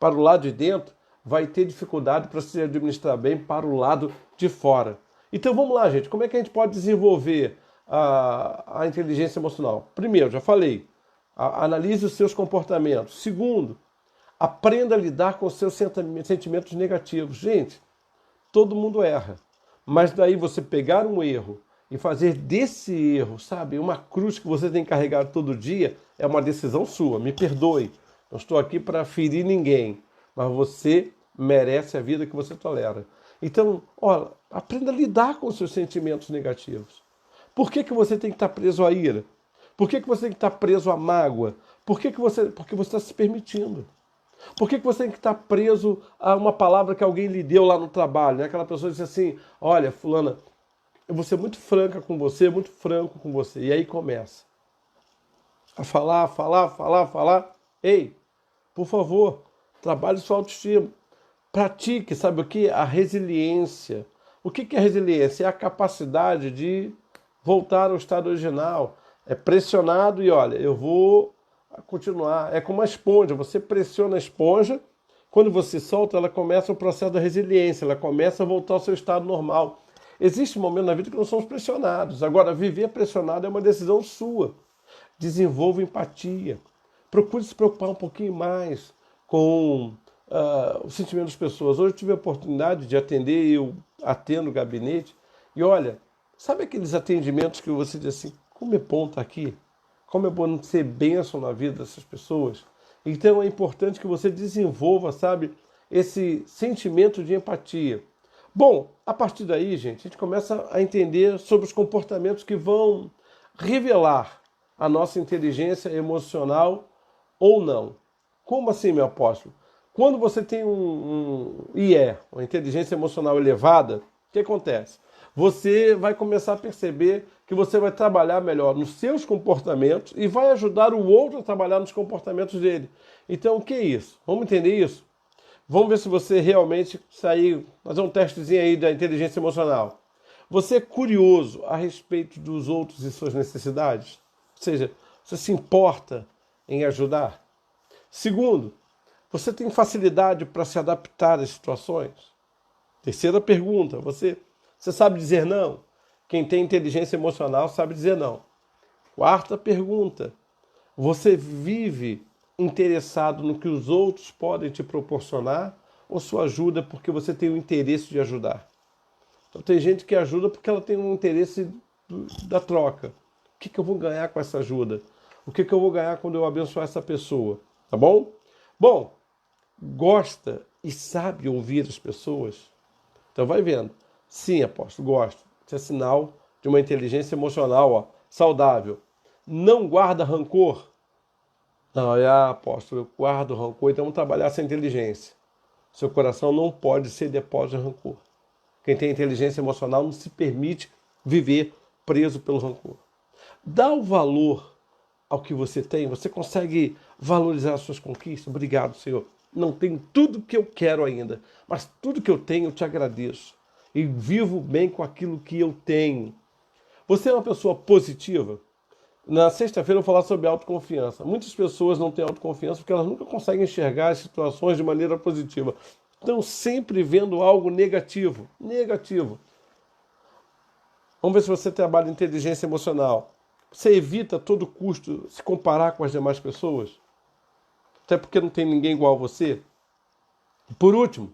para o lado de dentro, vai ter dificuldade para se administrar bem para o lado de fora. Então vamos lá, gente. Como é que a gente pode desenvolver a inteligência emocional? Primeiro, já falei, analise os seus comportamentos. Segundo, aprenda a lidar com os seus sentimentos negativos. Gente, todo mundo erra. Mas daí você pegar um erro e fazer desse erro, sabe, uma cruz que você tem que carregar todo dia, é uma decisão sua. Me perdoe. Não estou aqui para ferir ninguém, mas você merece a vida que você tolera. Então, olha, aprenda a lidar com os seus sentimentos negativos. Por que você tem que estar preso à ira? Por que você tem que estar preso à mágoa? Porque você está se permitindo. Por que você tem que estar preso a uma palavra que alguém lhe deu lá no trabalho? Né? Aquela pessoa disse assim: olha, fulana, eu vou ser muito franca com você, muito franco com você. E aí começa a falar. Ei, por favor, trabalhe sua autoestima. Pratique, sabe o que? A resiliência. O que é resiliência? É a capacidade de voltar ao estado original. É pressionado e olha, eu vou a continuar. É como uma esponja, você pressiona a esponja, quando você solta, ela começa o processo da resiliência, ela começa a voltar ao seu estado normal. Existe um momento na vida que nós somos pressionados. Agora, viver pressionado é uma decisão sua. Desenvolva empatia. Procure se preocupar um pouquinho mais com o sentimento das pessoas. Hoje eu tive a oportunidade de atender, eu atendo o gabinete, e olha, sabe aqueles atendimentos que você diz assim, como é bom estar aqui? Como é bom ser bênção na vida dessas pessoas? Então é importante que você desenvolva, sabe, esse sentimento de empatia. Bom, a partir daí, gente, a gente começa a entender sobre os comportamentos que vão revelar a nossa inteligência emocional ou não. Como assim, meu apóstolo? Quando você tem um IE, uma inteligência emocional elevada, o que acontece? Você vai começar a perceber que você vai trabalhar melhor nos seus comportamentos e vai ajudar o outro a trabalhar nos comportamentos dele. Então, o que é isso? Vamos entender isso? Vamos ver se você realmente sair, fazer um testezinho aí da inteligência emocional. Você é curioso a respeito dos outros e suas necessidades? Ou seja, você se importa em ajudar? Segundo, você tem facilidade para se adaptar às situações? Terceira pergunta, você sabe dizer não? Quem tem inteligência emocional sabe dizer não. Quarta pergunta, você vive interessado no que os outros podem te proporcionar ou sua ajuda porque você tem o interesse de ajudar? Então tem gente que ajuda porque ela tem um interesse da troca. O que eu vou ganhar com essa ajuda? O que eu vou ganhar quando eu abençoar essa pessoa? Tá bom? Bom, gosta e sabe ouvir as pessoas? Então vai vendo. Sim, apóstolo, gosto. Isso é sinal de uma inteligência emocional saudável. Não guarda rancor? Não, apóstolo, eu guardo rancor, então vamos trabalhar essa inteligência. Seu coração não pode ser depósito de rancor. Quem tem inteligência emocional não se permite viver preso pelo rancor. Dá o valor ao que você tem, você consegue valorizar as suas conquistas? Obrigado, Senhor. Não tenho tudo que eu quero ainda, mas tudo que eu tenho eu te agradeço. E vivo bem com aquilo que eu tenho. Você é uma pessoa positiva? Na sexta-feira eu vou falar sobre autoconfiança. Muitas pessoas não têm autoconfiança porque elas nunca conseguem enxergar as situações de maneira positiva. Estão sempre vendo algo negativo. Negativo. Vamos ver se você trabalha em inteligência emocional. Você evita a todo custo se comparar com as demais pessoas? Até porque não tem ninguém igual a você? E por último,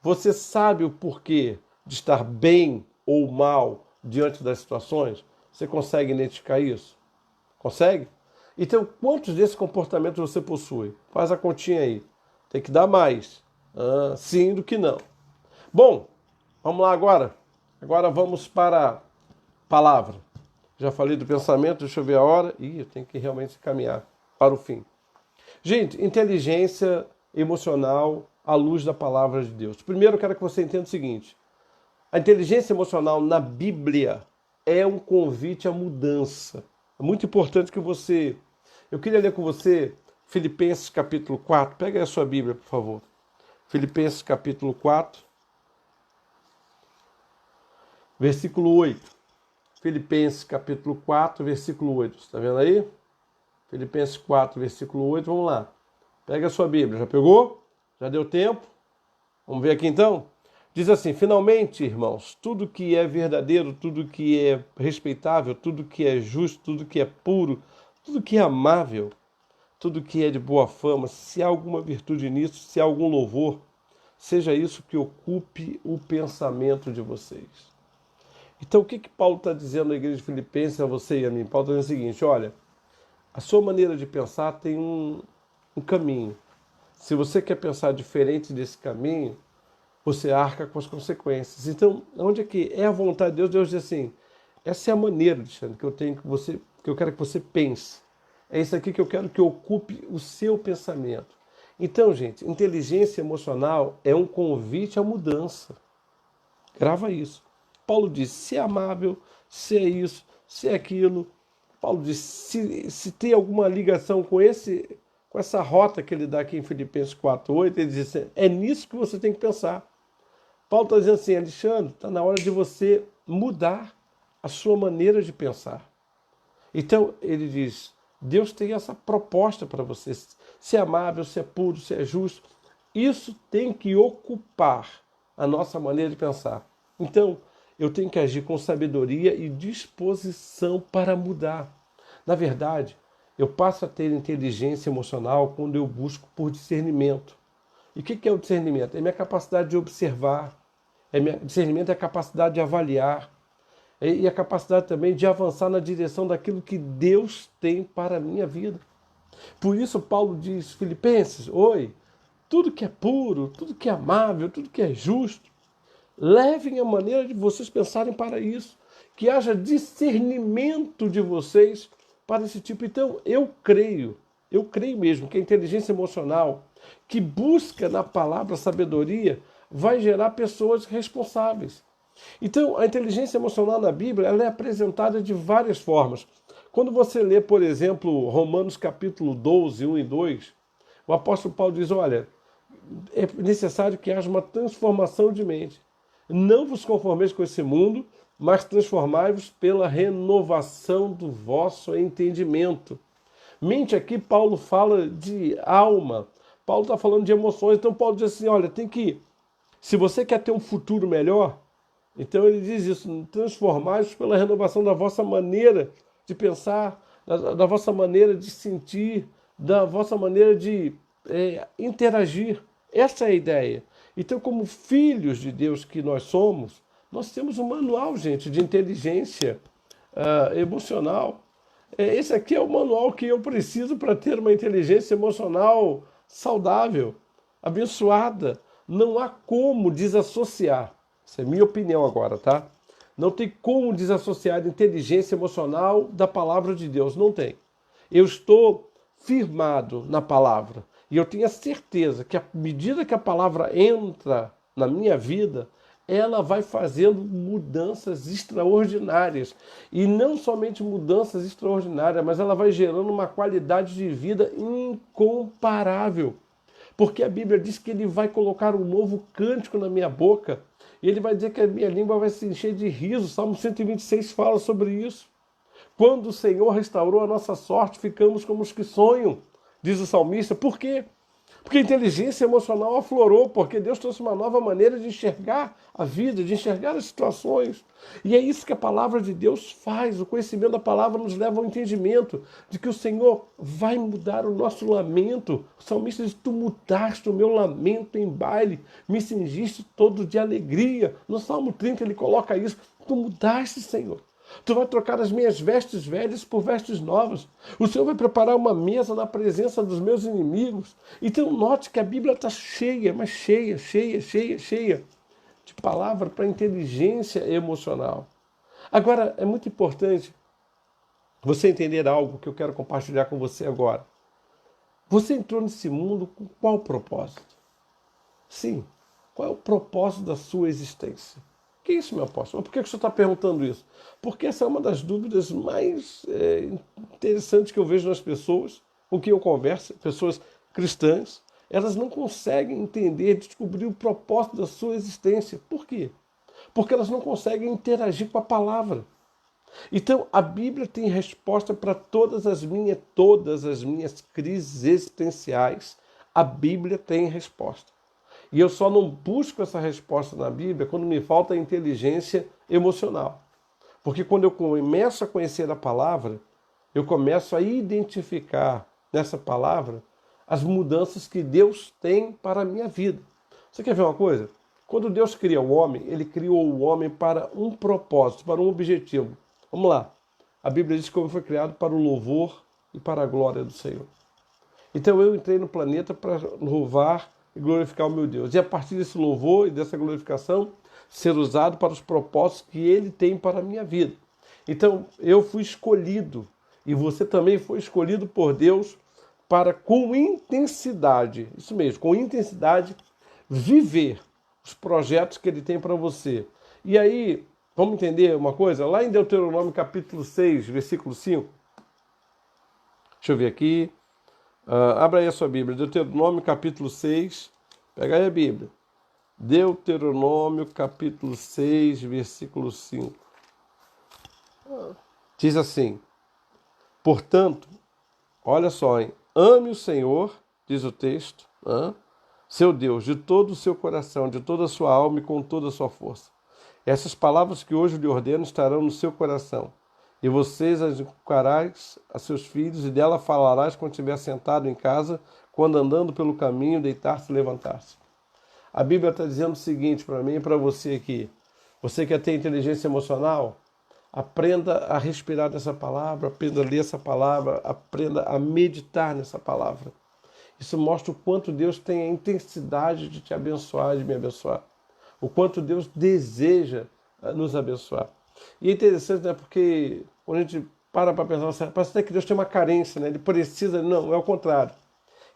você sabe o porquê de estar bem ou mal diante das situações? Você consegue identificar isso? Consegue? Então, quantos desses comportamentos você possui? Faz a continha aí. Tem que dar mais. Sim do que não. Bom, vamos lá agora. Agora vamos para a palavra. Já falei do pensamento, deixa eu ver a hora. Eu tenho que realmente caminhar para o fim. Gente, inteligência emocional à luz da palavra de Deus. Primeiro eu quero que você entenda o seguinte. A inteligência emocional na Bíblia é um convite à mudança. É muito importante que você... Eu queria ler com você Filipenses capítulo 4. Pega aí a sua Bíblia, por favor. Filipenses capítulo 4, versículo 8. Filipenses capítulo 4, versículo 8. Está vendo aí? Filipenses 4, versículo 8. Vamos lá. Pega a sua Bíblia. Já pegou? Já deu tempo? Vamos ver aqui então? Diz assim, finalmente, irmãos, tudo que é verdadeiro, tudo que é respeitável, tudo que é justo, tudo que é puro, tudo que é amável, tudo que é de boa fama, se há alguma virtude nisso, se há algum louvor, seja isso que ocupe o pensamento de vocês. Então, o que Paulo está dizendo na igreja de Filipenses a você e a mim? Paulo está dizendo o seguinte, olha, a sua maneira de pensar tem um caminho. Se você quer pensar diferente desse caminho, você arca com as consequências. Então, onde é que é a vontade de Deus? Deus diz assim, essa é a maneira, Alexandre, que eu quero que você pense. É isso aqui que eu quero que ocupe o seu pensamento. Então, gente, inteligência emocional é um convite à mudança. Grava isso. Paulo diz, se é amável, se é isso, se é aquilo. Paulo diz, se tem alguma ligação com essa rota que ele dá aqui em Filipenses 4:8, ele diz assim, é nisso que você tem que pensar. Paulo está dizendo assim, Alexandre, está na hora de você mudar a sua maneira de pensar. Então, ele diz, Deus tem essa proposta para você. Se é amável, se é puro, se é justo. Isso tem que ocupar a nossa maneira de pensar. Então, eu tenho que agir com sabedoria e disposição para mudar. Na verdade, eu passo a ter inteligência emocional quando eu busco por discernimento. E o que é o discernimento? É minha capacidade de observar. Discernimento é a capacidade de avaliar. E a capacidade também de avançar na direção daquilo que Deus tem para a minha vida. Por isso Paulo diz, Filipenses, oi, tudo que é puro, tudo que é amável, tudo que é justo, levem a maneira de vocês pensarem para isso. Que haja discernimento de vocês para esse tipo. Então, eu creio mesmo que a inteligência emocional, que busca na palavra sabedoria, vai gerar pessoas responsáveis. Então, a inteligência emocional na Bíblia, ela é apresentada de várias formas. Quando você lê, por exemplo, Romanos capítulo 12, 1 e 2, o apóstolo Paulo diz, olha, é necessário que haja uma transformação de mente. Não vos conformeis com esse mundo, mas transformai-vos pela renovação do vosso entendimento. Mente aqui, Paulo fala de alma. Paulo está falando de emoções. Então Paulo diz assim, olha, se você quer ter um futuro melhor, então ele diz isso, transformai-vos pela renovação da vossa maneira de pensar, da vossa maneira de sentir, da vossa maneira de interagir. Essa é a ideia. Então, como filhos de Deus que nós somos, nós temos um manual, gente, de inteligência emocional. Esse aqui é o manual que eu preciso para ter uma inteligência emocional saudável, abençoada. Não há como desassociar. Essa é a minha opinião agora, tá? Não tem como desassociar a inteligência emocional da palavra de Deus. Não tem. Eu estou firmado na palavra. E eu tenho a certeza que à medida que a palavra entra na minha vida, ela vai fazendo mudanças extraordinárias. E não somente mudanças extraordinárias, mas ela vai gerando uma qualidade de vida incomparável. Porque a Bíblia diz que ele vai colocar um novo cântico na minha boca. E ele vai dizer que a minha língua vai se encher de riso. Salmo 126 fala sobre isso. Quando o Senhor restaurou a nossa sorte, ficamos como os que sonham, diz o salmista. Por quê? Porque a inteligência emocional aflorou, porque Deus trouxe uma nova maneira de enxergar a vida, de enxergar as situações. E é isso que a palavra de Deus faz. O conhecimento da palavra nos leva ao entendimento de que o Senhor vai mudar o nosso lamento. O salmista diz, tu mudaste o meu lamento em baile, me cingiste todo de alegria. No Salmo 30 ele coloca isso. Tu mudaste, Senhor. Tu vai trocar as minhas vestes velhas por vestes novas. O Senhor vai preparar uma mesa na presença dos meus inimigos. Então note que a Bíblia está cheia, mas cheia de palavra para inteligência emocional. Agora, é muito importante você entender algo que eu quero compartilhar com você agora. Você entrou nesse mundo com qual propósito? Sim, qual é o propósito da sua existência? Que isso, meu apóstolo? Por que o senhor está perguntando isso? Porque essa é uma das dúvidas mais interessantes que eu vejo nas pessoas com quem eu converso, pessoas cristãs. Elas não conseguem entender, descobrir o propósito da sua existência. Por quê? Porque elas não conseguem interagir com a palavra. Então, a Bíblia tem resposta para todas as minhas crises existenciais. A Bíblia tem resposta. E eu só não busco essa resposta na Bíblia quando me falta inteligência emocional. Porque quando eu começo a conhecer a palavra, eu começo a identificar nessa palavra as mudanças que Deus tem para a minha vida. Você quer ver uma coisa? Quando Deus cria o homem, ele criou o homem para um propósito, para um objetivo. Vamos lá. A Bíblia diz que o homem foi criado para o louvor e para a glória do Senhor. Então eu entrei no planeta para louvar e glorificar o meu Deus. E a partir desse louvor e dessa glorificação, ser usado para os propósitos que Ele tem para a minha vida. Então, eu fui escolhido, e você também foi escolhido por Deus para, com intensidade, isso mesmo, com intensidade, viver os projetos que Ele tem para você. E aí, vamos entender uma coisa? Lá em Deuteronômio capítulo 6, versículo 5, deixa eu ver aqui. Abra aí a sua Bíblia, Deuteronômio capítulo 6, pega aí a Bíblia. Deuteronômio capítulo 6, versículo 5. Diz assim, portanto, Olha só, hein? Ame o Senhor, diz o texto, seu Deus, de todo o seu coração, de toda a sua alma e com toda a sua força. Essas palavras que hoje lhe ordeno estarão no seu coração, e vocês as inculcarás a seus filhos, e dela falarás quando estiver sentado em casa, quando andando pelo caminho, deitar-se e levantar-se. A Bíblia está dizendo o seguinte para mim e para você aqui. Você quer ter inteligência emocional? Aprenda a respirar nessa palavra, aprenda a ler essa palavra, aprenda a meditar nessa palavra. Isso mostra o quanto Deus tem a intensidade de te abençoar, de me abençoar. O quanto Deus deseja nos abençoar. E é interessante, né? Porque quando a gente para pensar, parece até que Deus tem uma carência, né? Ele precisa, não, é o contrário.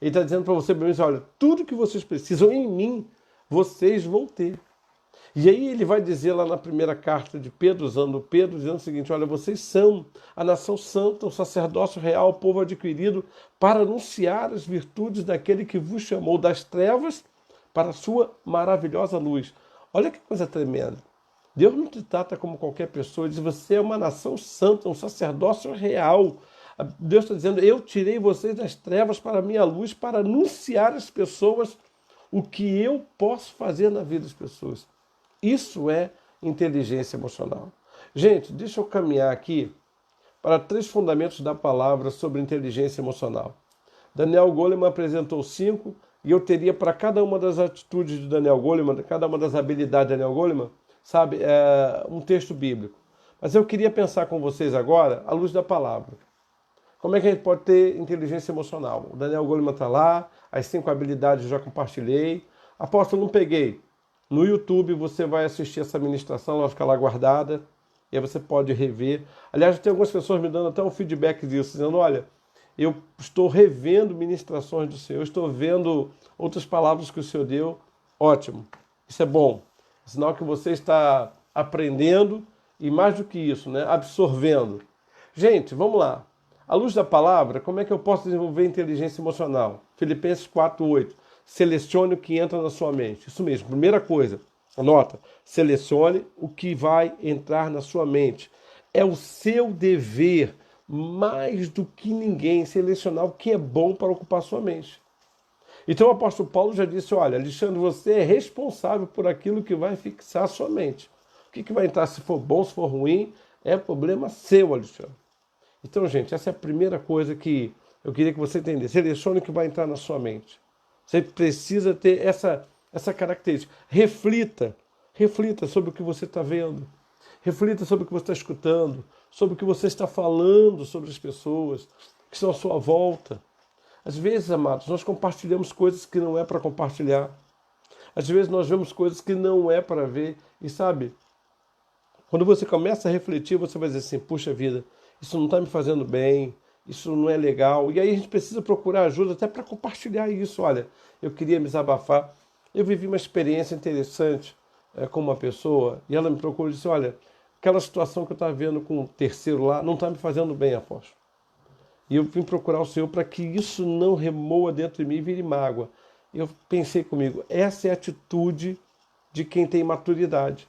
Ele está dizendo para você, olha, tudo que vocês precisam em mim, vocês vão ter. E aí ele vai dizer lá na primeira carta de Pedro, usando Pedro, dizendo o seguinte, olha, vocês são a nação santa, o sacerdócio real, o povo adquirido, para anunciar as virtudes daquele que vos chamou das trevas para a sua maravilhosa luz. Olha que coisa tremenda. Deus não te trata como qualquer pessoa, ele diz, você é uma nação santa, um sacerdócio real. Deus está dizendo, eu tirei vocês das trevas para a minha luz, para anunciar às pessoas o que eu posso fazer na vida das pessoas. Isso é inteligência emocional. Gente, deixa eu caminhar aqui para 3 fundamentos da palavra sobre inteligência emocional. Daniel Goleman apresentou 5 e eu teria para cada uma das atitudes de Daniel Goleman, cada uma das habilidades de Daniel Goleman, sabe, um texto bíblico. Mas eu queria pensar com vocês agora à luz da palavra. Como é que a gente pode ter inteligência emocional? O Daniel Goleman está lá, as 5 habilidades eu já compartilhei. Apóstolo, não peguei. No YouTube você vai assistir essa ministração, ela vai ficar lá guardada, e aí você pode rever. Aliás, tem algumas pessoas me dando até um feedback disso, dizendo, olha, eu estou revendo ministrações do Senhor, estou vendo outras palavras que o Senhor deu. Ótimo, isso é bom. É sinal que você está aprendendo e mais do que isso, né, absorvendo. Gente, vamos lá. À luz da palavra, como é que eu posso desenvolver inteligência emocional? Filipenses 4:8. Selecione o que entra na sua mente. Isso mesmo, primeira coisa, anota, selecione o que vai entrar na sua mente. É o seu dever, mais do que ninguém, selecionar o que é bom para ocupar sua mente. Então o apóstolo Paulo já disse, olha, Alexandre, você é responsável por aquilo que vai fixar a sua mente. O que vai entrar, se for bom, se for ruim, é problema seu, Alexandre. Então, gente, essa é a primeira coisa que eu queria que você entendesse. Selecione o que vai entrar na sua mente. Você precisa ter essa característica. Reflita sobre o que você está vendo. Reflita sobre o que você está escutando, sobre o que você está falando sobre as pessoas que estão à sua volta. Às vezes, amados, nós compartilhamos coisas que não é para compartilhar. Às vezes nós vemos coisas que não é para ver. E sabe, quando você começa a refletir, você vai dizer assim, puxa vida, isso não está me fazendo bem, isso não é legal. E aí a gente precisa procurar ajuda até para compartilhar isso. Olha, eu queria me desabafar. Eu vivi uma experiência interessante com uma pessoa e ela me procurou e disse, olha, aquela situação que eu estava vendo com o terceiro lá não está me fazendo bem, apóstolo. E eu vim procurar o Senhor para que isso não remoa dentro de mim e vire mágoa. E eu pensei comigo, essa é a atitude de quem tem maturidade.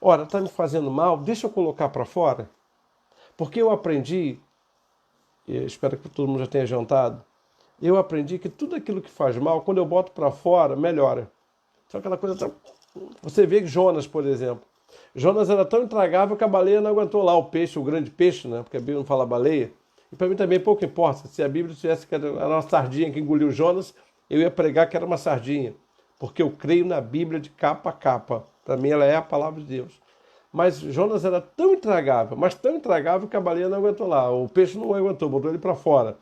Ora, está me fazendo mal, deixa eu colocar para fora. Porque eu aprendi, e espero que todo mundo já tenha jantado, eu aprendi que tudo aquilo que faz mal, quando eu boto para fora, melhora. Então aquela coisa... Você vê que Jonas, por exemplo, Jonas era tão intragável que a baleia não aguentou lá, o peixe, o grande peixe, né? Porque a Bíblia não fala baleia. E para mim também pouco importa. Se a Bíblia tivesse que era uma sardinha que engoliu Jonas, eu ia pregar que era uma sardinha. Porque eu creio na Bíblia de capa a capa. Para mim ela é a palavra de Deus. Mas Jonas era tão intragável, mas tão intragável que a baleia não aguentou lá. O peixe não aguentou, botou ele para fora.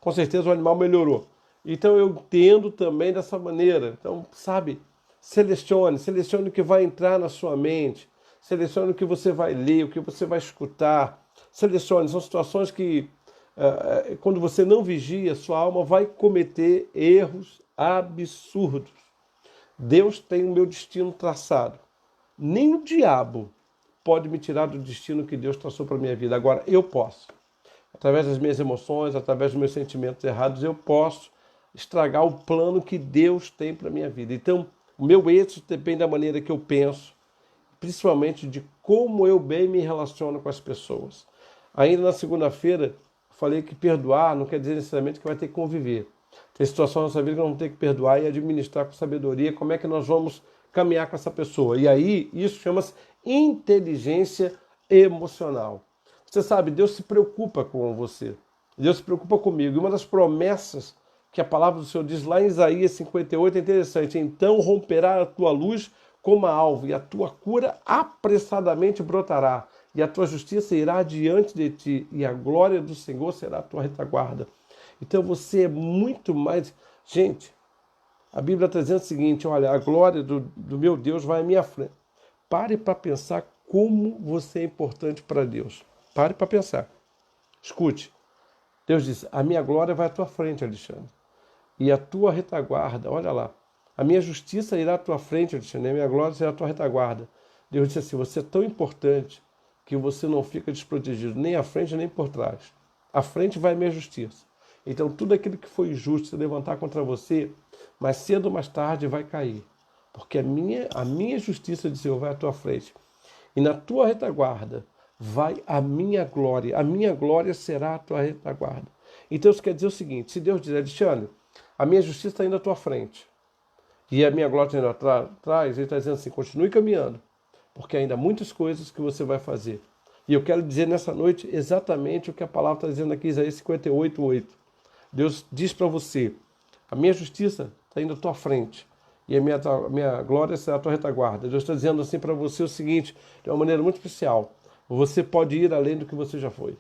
Com certeza o animal melhorou. Então eu entendo também dessa maneira. Então, sabe, selecione o que vai entrar na sua mente. Selecione o que você vai ler, o que você vai escutar. Selecione, são situações que, quando você não vigia, sua alma vai cometer erros absurdos. Deus tem o meu destino traçado. Nem o diabo pode me tirar do destino que Deus traçou para a minha vida. Agora, eu posso. Através das minhas emoções, através dos meus sentimentos errados, eu posso estragar o plano que Deus tem para a minha vida. Então, o meu êxito depende da maneira que eu penso, principalmente de como eu bem me relaciono com as pessoas. Ainda na segunda-feira, Falei que perdoar não quer dizer necessariamente que vai ter que conviver. Tem situações na nossa vida que nós vamos ter que perdoar e administrar com sabedoria como é que nós vamos caminhar com essa pessoa. E aí, isso chama-se inteligência emocional. Você sabe, Deus se preocupa com você. Deus se preocupa comigo. E uma das promessas que a palavra do Senhor diz lá em Isaías 58 é interessante. Então romperá a tua luz como a alva, e a tua cura apressadamente brotará, e a tua justiça irá diante de ti, e a glória do Senhor será a tua retaguarda. Então você é muito mais... Gente, a Bíblia está dizendo o seguinte, olha, a glória do meu Deus vai à minha frente. Pare para pensar como você é importante para Deus. Pare para pensar. Escute. Deus diz, a minha glória vai à tua frente, Alexandre. E a tua retaguarda, olha lá. A minha justiça irá à tua frente, Alexandre. E a minha glória será a tua retaguarda. Deus disse assim, você é tão importante que você não fica desprotegido, nem à frente nem por trás. À frente vai a minha justiça. Então tudo aquilo que foi injusto se levantar contra você, mais cedo ou mais tarde vai cair. Porque a minha justiça de Senhor vai à tua frente. E na tua retaguarda vai a minha glória. A minha glória será a tua retaguarda. Então isso quer dizer o seguinte, se Deus diz, Alexandre, a minha justiça está indo à tua frente e a minha glória está indo atrás, ele está dizendo assim, continue caminhando, porque ainda há muitas coisas que você vai fazer. E eu quero dizer nessa noite exatamente o que a palavra está dizendo aqui, Isaías 58:8. Deus diz para você, a minha justiça está indo à tua frente e a minha glória será a tua retaguarda. Deus está dizendo assim para você o seguinte, de uma maneira muito especial, você pode ir além do que você já foi.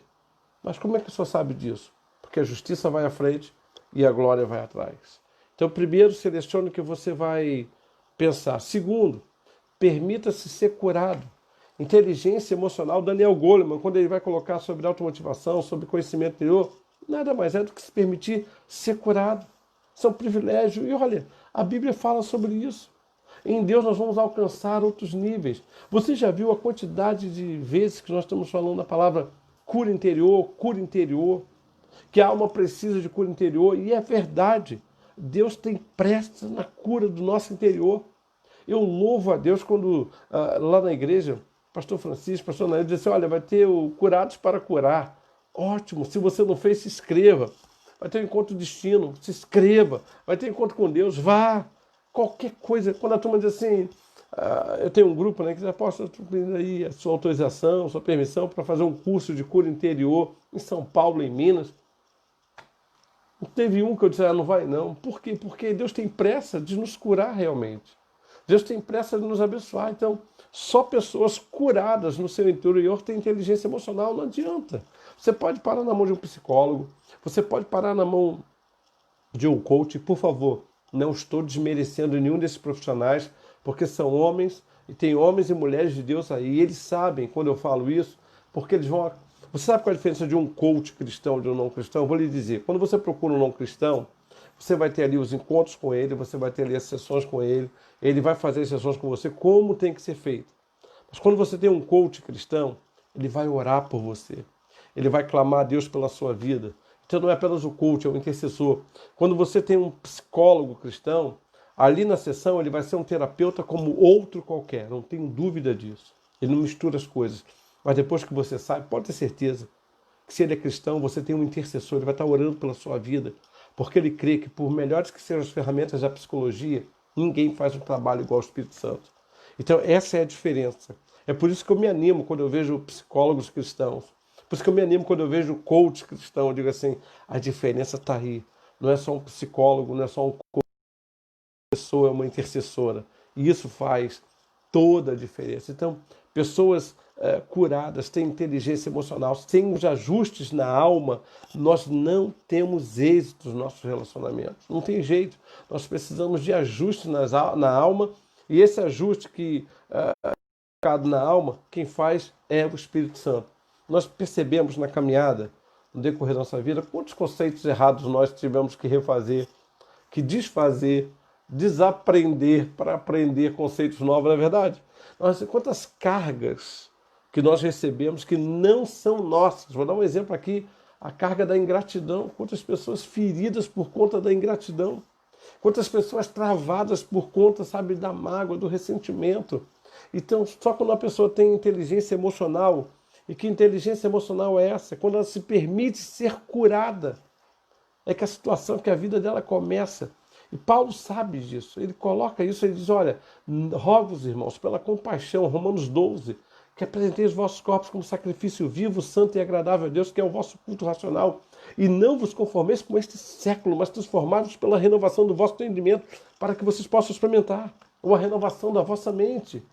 Mas como é que o senhor sabe disso? Porque a justiça vai à frente e a glória vai atrás. Então, primeiro, selecione o que você vai pensar. Segundo, permita-se ser curado. Inteligência emocional, Daniel Goleman, quando ele vai colocar sobre automotivação, sobre conhecimento interior, nada mais é do que se permitir ser curado. Isso é um privilégio. E olha, a Bíblia fala sobre isso. Em Deus nós vamos alcançar outros níveis. Você já viu a quantidade de vezes que nós estamos falando da palavra cura interior, que a alma precisa de cura interior, e é verdade. Deus tem pressa na cura do nosso interior. Eu louvo a Deus quando lá na igreja, pastor Francisco, pastor Nair, diz assim, olha, vai ter o Curados para Curar. Ótimo, se você não fez, se inscreva. Vai ter um encontro destino, se inscreva. Vai ter encontro com Deus, vá. Qualquer coisa. Quando a turma diz assim, eu tenho um grupo, né, que diz, apóstolo, estou pedindo aí a sua autorização, a sua permissão para fazer um curso de cura interior em São Paulo, em Minas. Teve um que eu disse, não vai não. Por quê? Porque Deus tem pressa de nos curar realmente. Deus tem pressa de nos abençoar. Então, só pessoas curadas no seu interior têm inteligência emocional. Não adianta. Você pode parar na mão de um psicólogo, você pode parar na mão de um coach. Por favor, não estou desmerecendo nenhum desses profissionais, porque são homens, e tem homens e mulheres de Deus aí. E eles sabem, quando eu falo isso, porque eles vão... Você sabe qual é a diferença de um coach cristão e de um não cristão? Eu vou lhe dizer, quando você procura um não cristão, você vai ter ali os encontros com ele, você vai ter ali as sessões com ele vai fazer as sessões com você como tem que ser feito. Mas quando você tem um coach cristão, ele vai orar por você, ele vai clamar a Deus pela sua vida. Então não é apenas o coach, é o intercessor. Quando você tem um psicólogo cristão, ali na sessão ele vai ser um terapeuta como outro qualquer, não tenho dúvida disso. Ele não mistura as coisas. Mas depois que você sai, pode ter certeza que se ele é cristão, você tem um intercessor, ele vai estar orando pela sua vida, porque ele crê que por melhores que sejam as ferramentas da psicologia, ninguém faz um trabalho igual ao Espírito Santo. Então essa é a diferença. É por isso que eu me animo quando eu vejo psicólogos cristãos. Por isso que eu me animo quando eu vejo coach cristão. Eu digo assim, a diferença está aí. Não é só um psicólogo, não é só um coach, uma pessoa, é uma intercessora. E isso faz toda a diferença. Então, pessoas curadas, têm inteligência emocional, sem os ajustes na alma, nós não temos êxito nos nossos relacionamentos. Não tem jeito. Nós precisamos de ajustes na alma, e esse ajuste que na alma, quem faz é o Espírito Santo. Nós percebemos na caminhada, no decorrer da nossa vida, quantos conceitos errados nós tivemos que refazer, que desfazer, desaprender para aprender conceitos novos, não é verdade? Quantas cargas que nós recebemos que não são nossas. Vou dar um exemplo aqui, a carga da ingratidão. Quantas pessoas feridas por conta da ingratidão. Quantas pessoas travadas por conta, sabe, da mágoa, do ressentimento. Então, só quando a pessoa tem inteligência emocional E que inteligência emocional é essa? Quando ela se permite ser curada. É que a situação, que a vida dela começa. E Paulo sabe disso. Ele coloca isso, ele diz, olha, rogo-vos, irmãos, pela compaixão, Romanos 12, que apresenteis os vossos corpos como sacrifício vivo, santo e agradável a Deus, que é o vosso culto racional. E não vos conformeis com este século, mas transformados pela renovação do vosso entendimento, para que vocês possam experimentar, ou a renovação da vossa mente,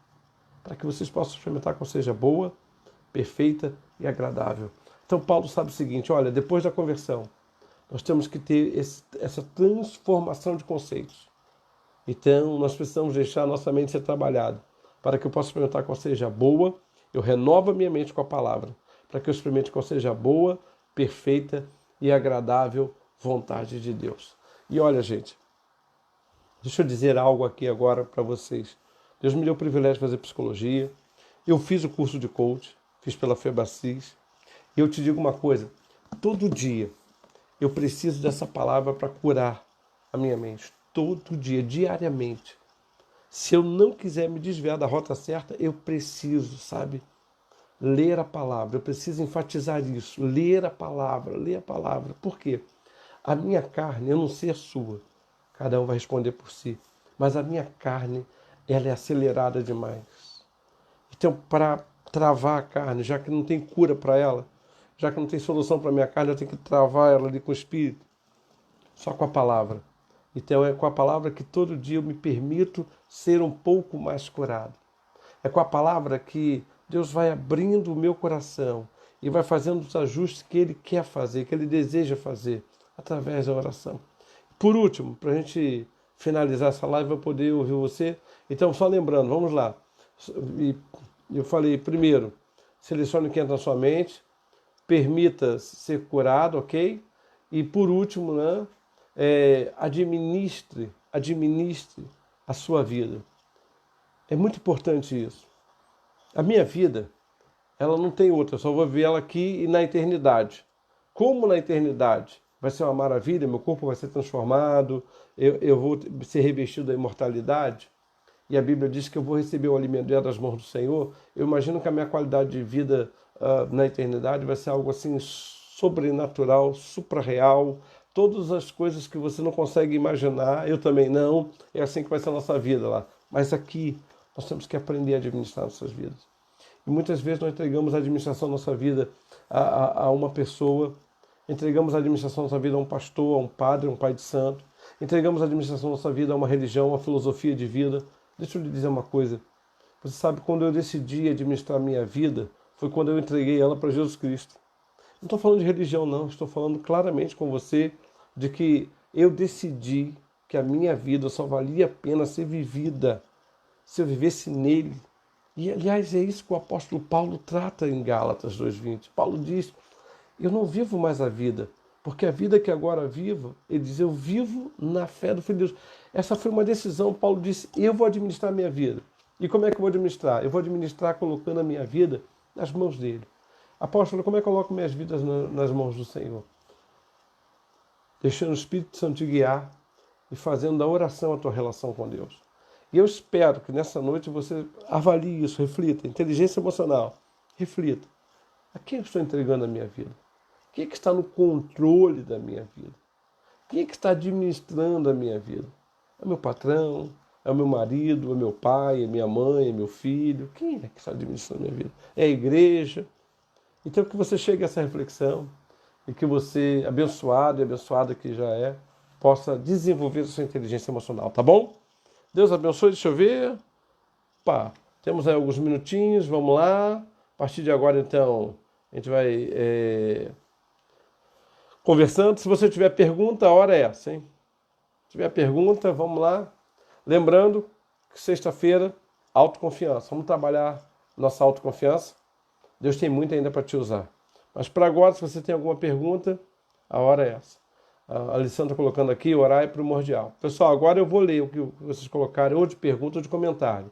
para que vocês possam experimentar qual seja boa, perfeita e agradável. Então Paulo sabe o seguinte, olha, depois da conversão, nós temos que ter essa transformação de conceitos. Então, nós precisamos deixar a nossa mente ser trabalhada para que eu possa experimentar qual seja boa. Eu renovo a minha mente com a palavra para que eu experimente qual seja boa, perfeita e agradável vontade de Deus. E olha, gente, deixa eu dizer algo aqui agora para vocês. Deus me deu o privilégio de fazer psicologia. Eu fiz o curso de coach, fiz pela Febracis. E eu te digo uma coisa, todo dia eu preciso dessa palavra para curar a minha mente. Todo dia, diariamente. Se eu não quiser me desviar da rota certa, eu preciso, sabe? Ler a palavra. Eu preciso enfatizar isso. Ler a palavra, ler a palavra. Por quê? A minha carne, eu não sei a sua. Cada um vai responder por si. Mas a minha carne, ela é acelerada demais. Então, para travar a carne, já que não tem cura para ela, já que não tem solução para a minha carne, eu tenho que travar ela ali com o Espírito, só com a palavra. Então é com a palavra que todo dia eu me permito ser um pouco mais curado. É com a palavra que Deus vai abrindo o meu coração e vai fazendo os ajustes que Ele quer fazer, que Ele deseja fazer, através da oração. Por último, para a gente finalizar essa live, eu poder ouvir você. Então, só lembrando, vamos lá. Eu falei, primeiro, selecione o que entra na sua mente, permita ser curado, ok? E por último, né, administre a sua vida. É muito importante isso. A minha vida, ela não tem outra, eu só vou ver ela aqui e na eternidade. Como na eternidade vai ser uma maravilha, meu corpo vai ser transformado, eu vou ser revestido da imortalidade, e a Bíblia diz que eu vou receber o alimento das mãos do Senhor, eu imagino que a minha qualidade de vida na eternidade vai ser algo assim sobrenatural, supra-real, todas as coisas que você não consegue imaginar, eu também não, é assim que vai ser a nossa vida lá. Mas aqui nós temos que aprender a administrar nossas vidas. E muitas vezes nós entregamos a administração da nossa vida a uma pessoa, entregamos a administração da nossa vida a um pastor, a um padre, a um pai de santo, entregamos a administração da nossa vida a uma religião, a uma filosofia de vida. Deixa eu lhe dizer uma coisa, você sabe, quando eu decidi administrar a minha vida, foi quando eu entreguei ela para Jesus Cristo. Não estou falando de religião, não. Estou falando claramente com você de que eu decidi que a minha vida só valia a pena ser vivida se eu vivesse nele. E, aliás, é isso que o apóstolo Paulo trata em Gálatas 2:20. Paulo diz, eu não vivo mais a vida, porque a vida que agora vivo, ele diz, eu vivo na fé do Filho de Deus. Essa foi uma decisão. Paulo disse, eu vou administrar a minha vida. E como é que eu vou administrar? Eu vou administrar colocando a minha vida nas mãos dele. Apóstolo, como é que eu coloco minhas vidas nas mãos do Senhor? Deixando o Espírito Santo te guiar e fazendo da oração a tua relação com Deus. E eu espero que nessa noite você avalie isso, reflita. Inteligência emocional, reflita. A quem eu estou entregando a minha vida? Quem é que está no controle da minha vida? Quem é que está administrando a minha vida? É o meu patrão? É o meu marido? É o meu pai? É minha mãe? É meu filho? Quem é que está administrando a minha vida? É a igreja? Então que você chegue a essa reflexão e que você, abençoado e abençoada que já é, possa desenvolver a sua inteligência emocional, tá bom? Deus abençoe, deixa eu ver. Pá, temos aí alguns minutinhos, vamos lá. A partir de agora, então, a gente vai conversando. Se você tiver pergunta, a hora é essa, hein? Se tiver pergunta, vamos lá. Lembrando que sexta-feira, autoconfiança. Vamos trabalhar nossa autoconfiança. Deus tem muito ainda para te usar. Mas para agora, se você tem alguma pergunta, a hora é essa. A Alessandra está colocando aqui, orar é primordial. Pessoal, agora eu vou ler o que vocês colocarem, ou de pergunta ou de comentário.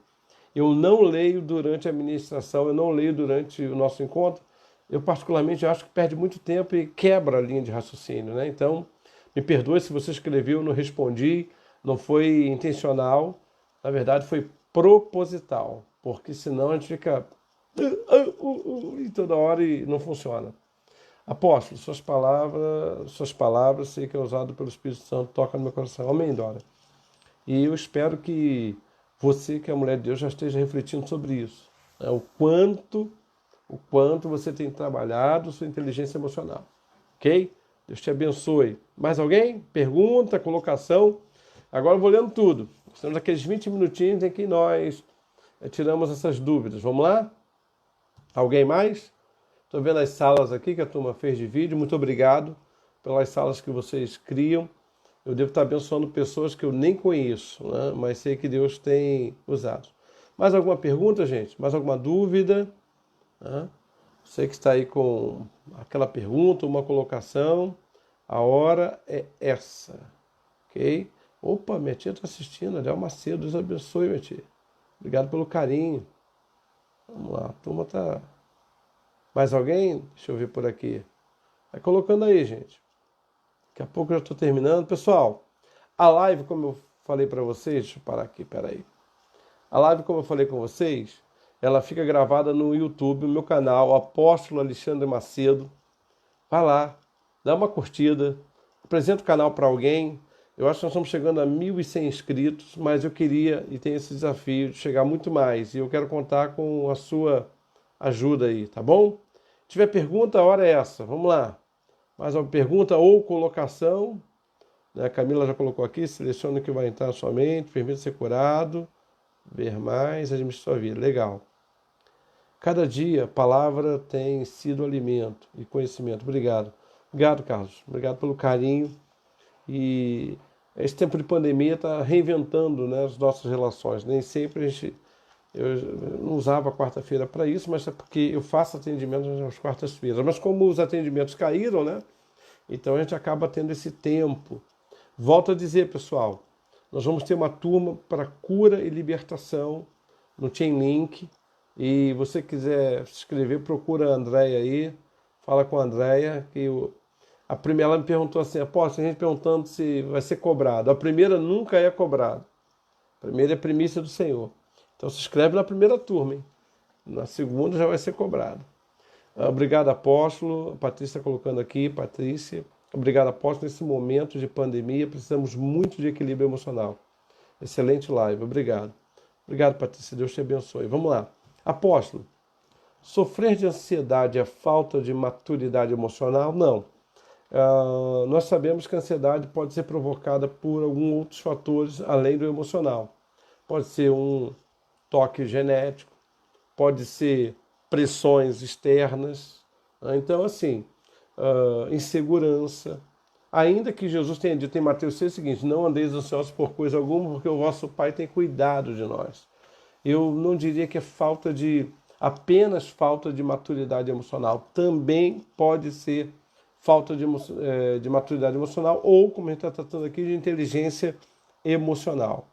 Eu não leio durante a ministração, eu não leio durante o nosso encontro. Eu particularmente acho que perde muito tempo e quebra a linha de raciocínio, né? Então, me perdoe se você escreveu, eu não respondi, não foi intencional. Na verdade, foi proposital, porque senão a gente fica e toda hora e não funciona. Apóstolo, suas palavras, sei que é usado pelo Espírito Santo, toca no meu coração. Amém, Dora. E eu espero que você, que é a mulher de Deus, já esteja refletindo sobre isso. Né? O quanto você tem trabalhado sua inteligência emocional. Ok? Deus te abençoe. Mais alguém? Pergunta, colocação? Agora eu vou lendo tudo. Temos aqueles 20 minutinhos em que nós tiramos essas dúvidas. Vamos lá? Alguém mais? Estou vendo as salas aqui que a turma fez de vídeo. Muito obrigado pelas salas que vocês criam. Eu devo estar abençoando pessoas que eu nem conheço, né? Mas sei que Deus tem usado. Mais alguma pergunta, gente? Mais alguma dúvida? Né? Você que está aí com aquela pergunta, uma colocação, a hora é essa, ok? Opa, minha tia está assistindo, Adel Macedo, Deus abençoe, minha tia. Obrigado pelo carinho. Vamos lá, a turma tá... Mais alguém? Deixa eu ver por aqui. Vai colocando aí, gente. Daqui a pouco eu já estou terminando. Pessoal, a live, como eu falei para vocês, deixa eu parar aqui, peraí. A live, como eu falei com vocês, ela fica gravada no YouTube, no meu canal, Apóstolo Alexandre Macedo. Vai lá, dá uma curtida, apresenta o canal para alguém. Eu acho que nós estamos chegando a 1.100 inscritos, mas eu queria e tenho esse desafio de chegar muito mais. E eu quero contar com a sua ajuda aí, tá bom? Se tiver pergunta, a hora é essa. Vamos lá. Mais uma pergunta ou colocação? A Camila já colocou aqui, selecione o que vai entrar na sua mente, permita ser curado, ver mais, administre sua vida. Legal. Cada dia, a palavra tem sido alimento e conhecimento. Obrigado. Obrigado, Carlos. Obrigado pelo carinho. E esse tempo de pandemia está reinventando, né, as nossas relações. Nem sempre eu não usava a quarta-feira para isso, mas é porque eu faço atendimento nas quartas-feiras. Mas como os atendimentos caíram, né? Então a gente acaba tendo esse tempo. Volto a dizer, pessoal, nós vamos ter uma turma para cura e libertação no Chainlink. E você quiser se inscrever, procura a Andréia aí, fala com a Andréia, que a primeira ela me perguntou assim, apóstolo, a gente perguntando se vai ser cobrado. A primeira nunca é cobrado. A primeira é primícia do Senhor. Então se inscreve na primeira turma, hein? Na segunda já vai ser cobrado. Obrigado, apóstolo. A Patrícia está colocando aqui, Patrícia. Obrigado, apóstolo. Nesse momento de pandemia, precisamos muito de equilíbrio emocional. Excelente live, obrigado. Obrigado, Patrícia. Deus te abençoe. Vamos lá. Apóstolo, sofrer de ansiedade é falta de maturidade emocional? Não. Nós sabemos que a ansiedade pode ser provocada por alguns outros fatores além do emocional. Pode ser um toque genético, pode ser pressões externas. Então, assim, insegurança. Ainda que Jesus tenha dito em Mateus 6 o seguinte, não andeis ansiosos por coisa alguma, porque o vosso Pai tem cuidado de nós. Eu não diria que é apenas falta de maturidade emocional. Também pode ser falta de maturidade emocional ou, como a gente está tratando aqui, de inteligência emocional.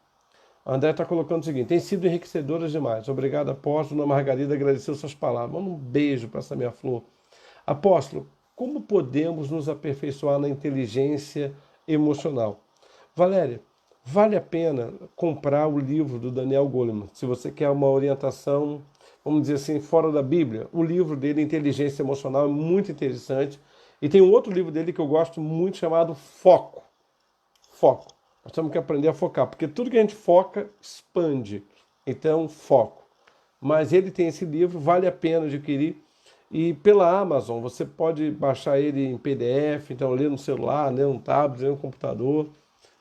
A André está colocando o seguinte, tem sido enriquecedoras demais. Obrigado, apóstolo. Ana Margarida agradeceu suas palavras. Manda um beijo para essa minha flor. Apóstolo, como podemos nos aperfeiçoar na inteligência emocional? Valéria, vale a pena comprar o livro do Daniel Goleman. Se você quer uma orientação, vamos dizer assim, fora da Bíblia, o livro dele, Inteligência Emocional, é muito interessante. E tem um outro livro dele que eu gosto muito, chamado Foco. Foco. Nós temos que aprender a focar, porque tudo que a gente foca, expande. Então, foco. Mas ele tem esse livro, vale a pena adquirir. E pela Amazon, você pode baixar ele em PDF, então ler no celular, ler no tablet, ler no computador.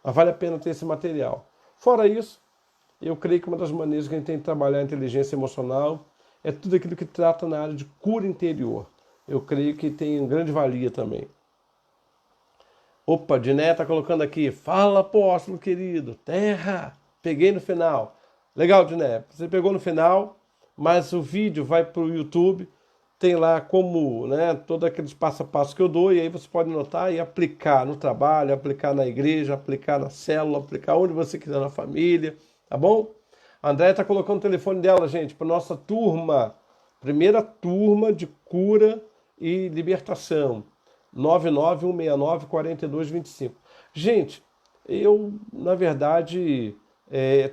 Mas vale a pena ter esse material. Fora isso, eu creio que uma das maneiras que a gente tem de trabalhar a inteligência emocional é tudo aquilo que trata na área de cura interior. Eu creio que tem grande valia também. Opa, Diné está colocando aqui. Fala, apóstolo querido. Terra. Peguei no final. Legal, Diné. Você pegou no final, mas o vídeo vai para o YouTube. Tem lá como, né, todos aqueles passo a passo que eu dou, e aí você pode anotar e aplicar no trabalho, aplicar na igreja, aplicar na célula, aplicar onde você quiser na família, tá bom? A Andréia está colocando o telefone dela, gente, para nossa turma, primeira turma de cura e libertação, 99169-4225. Gente, eu, na verdade,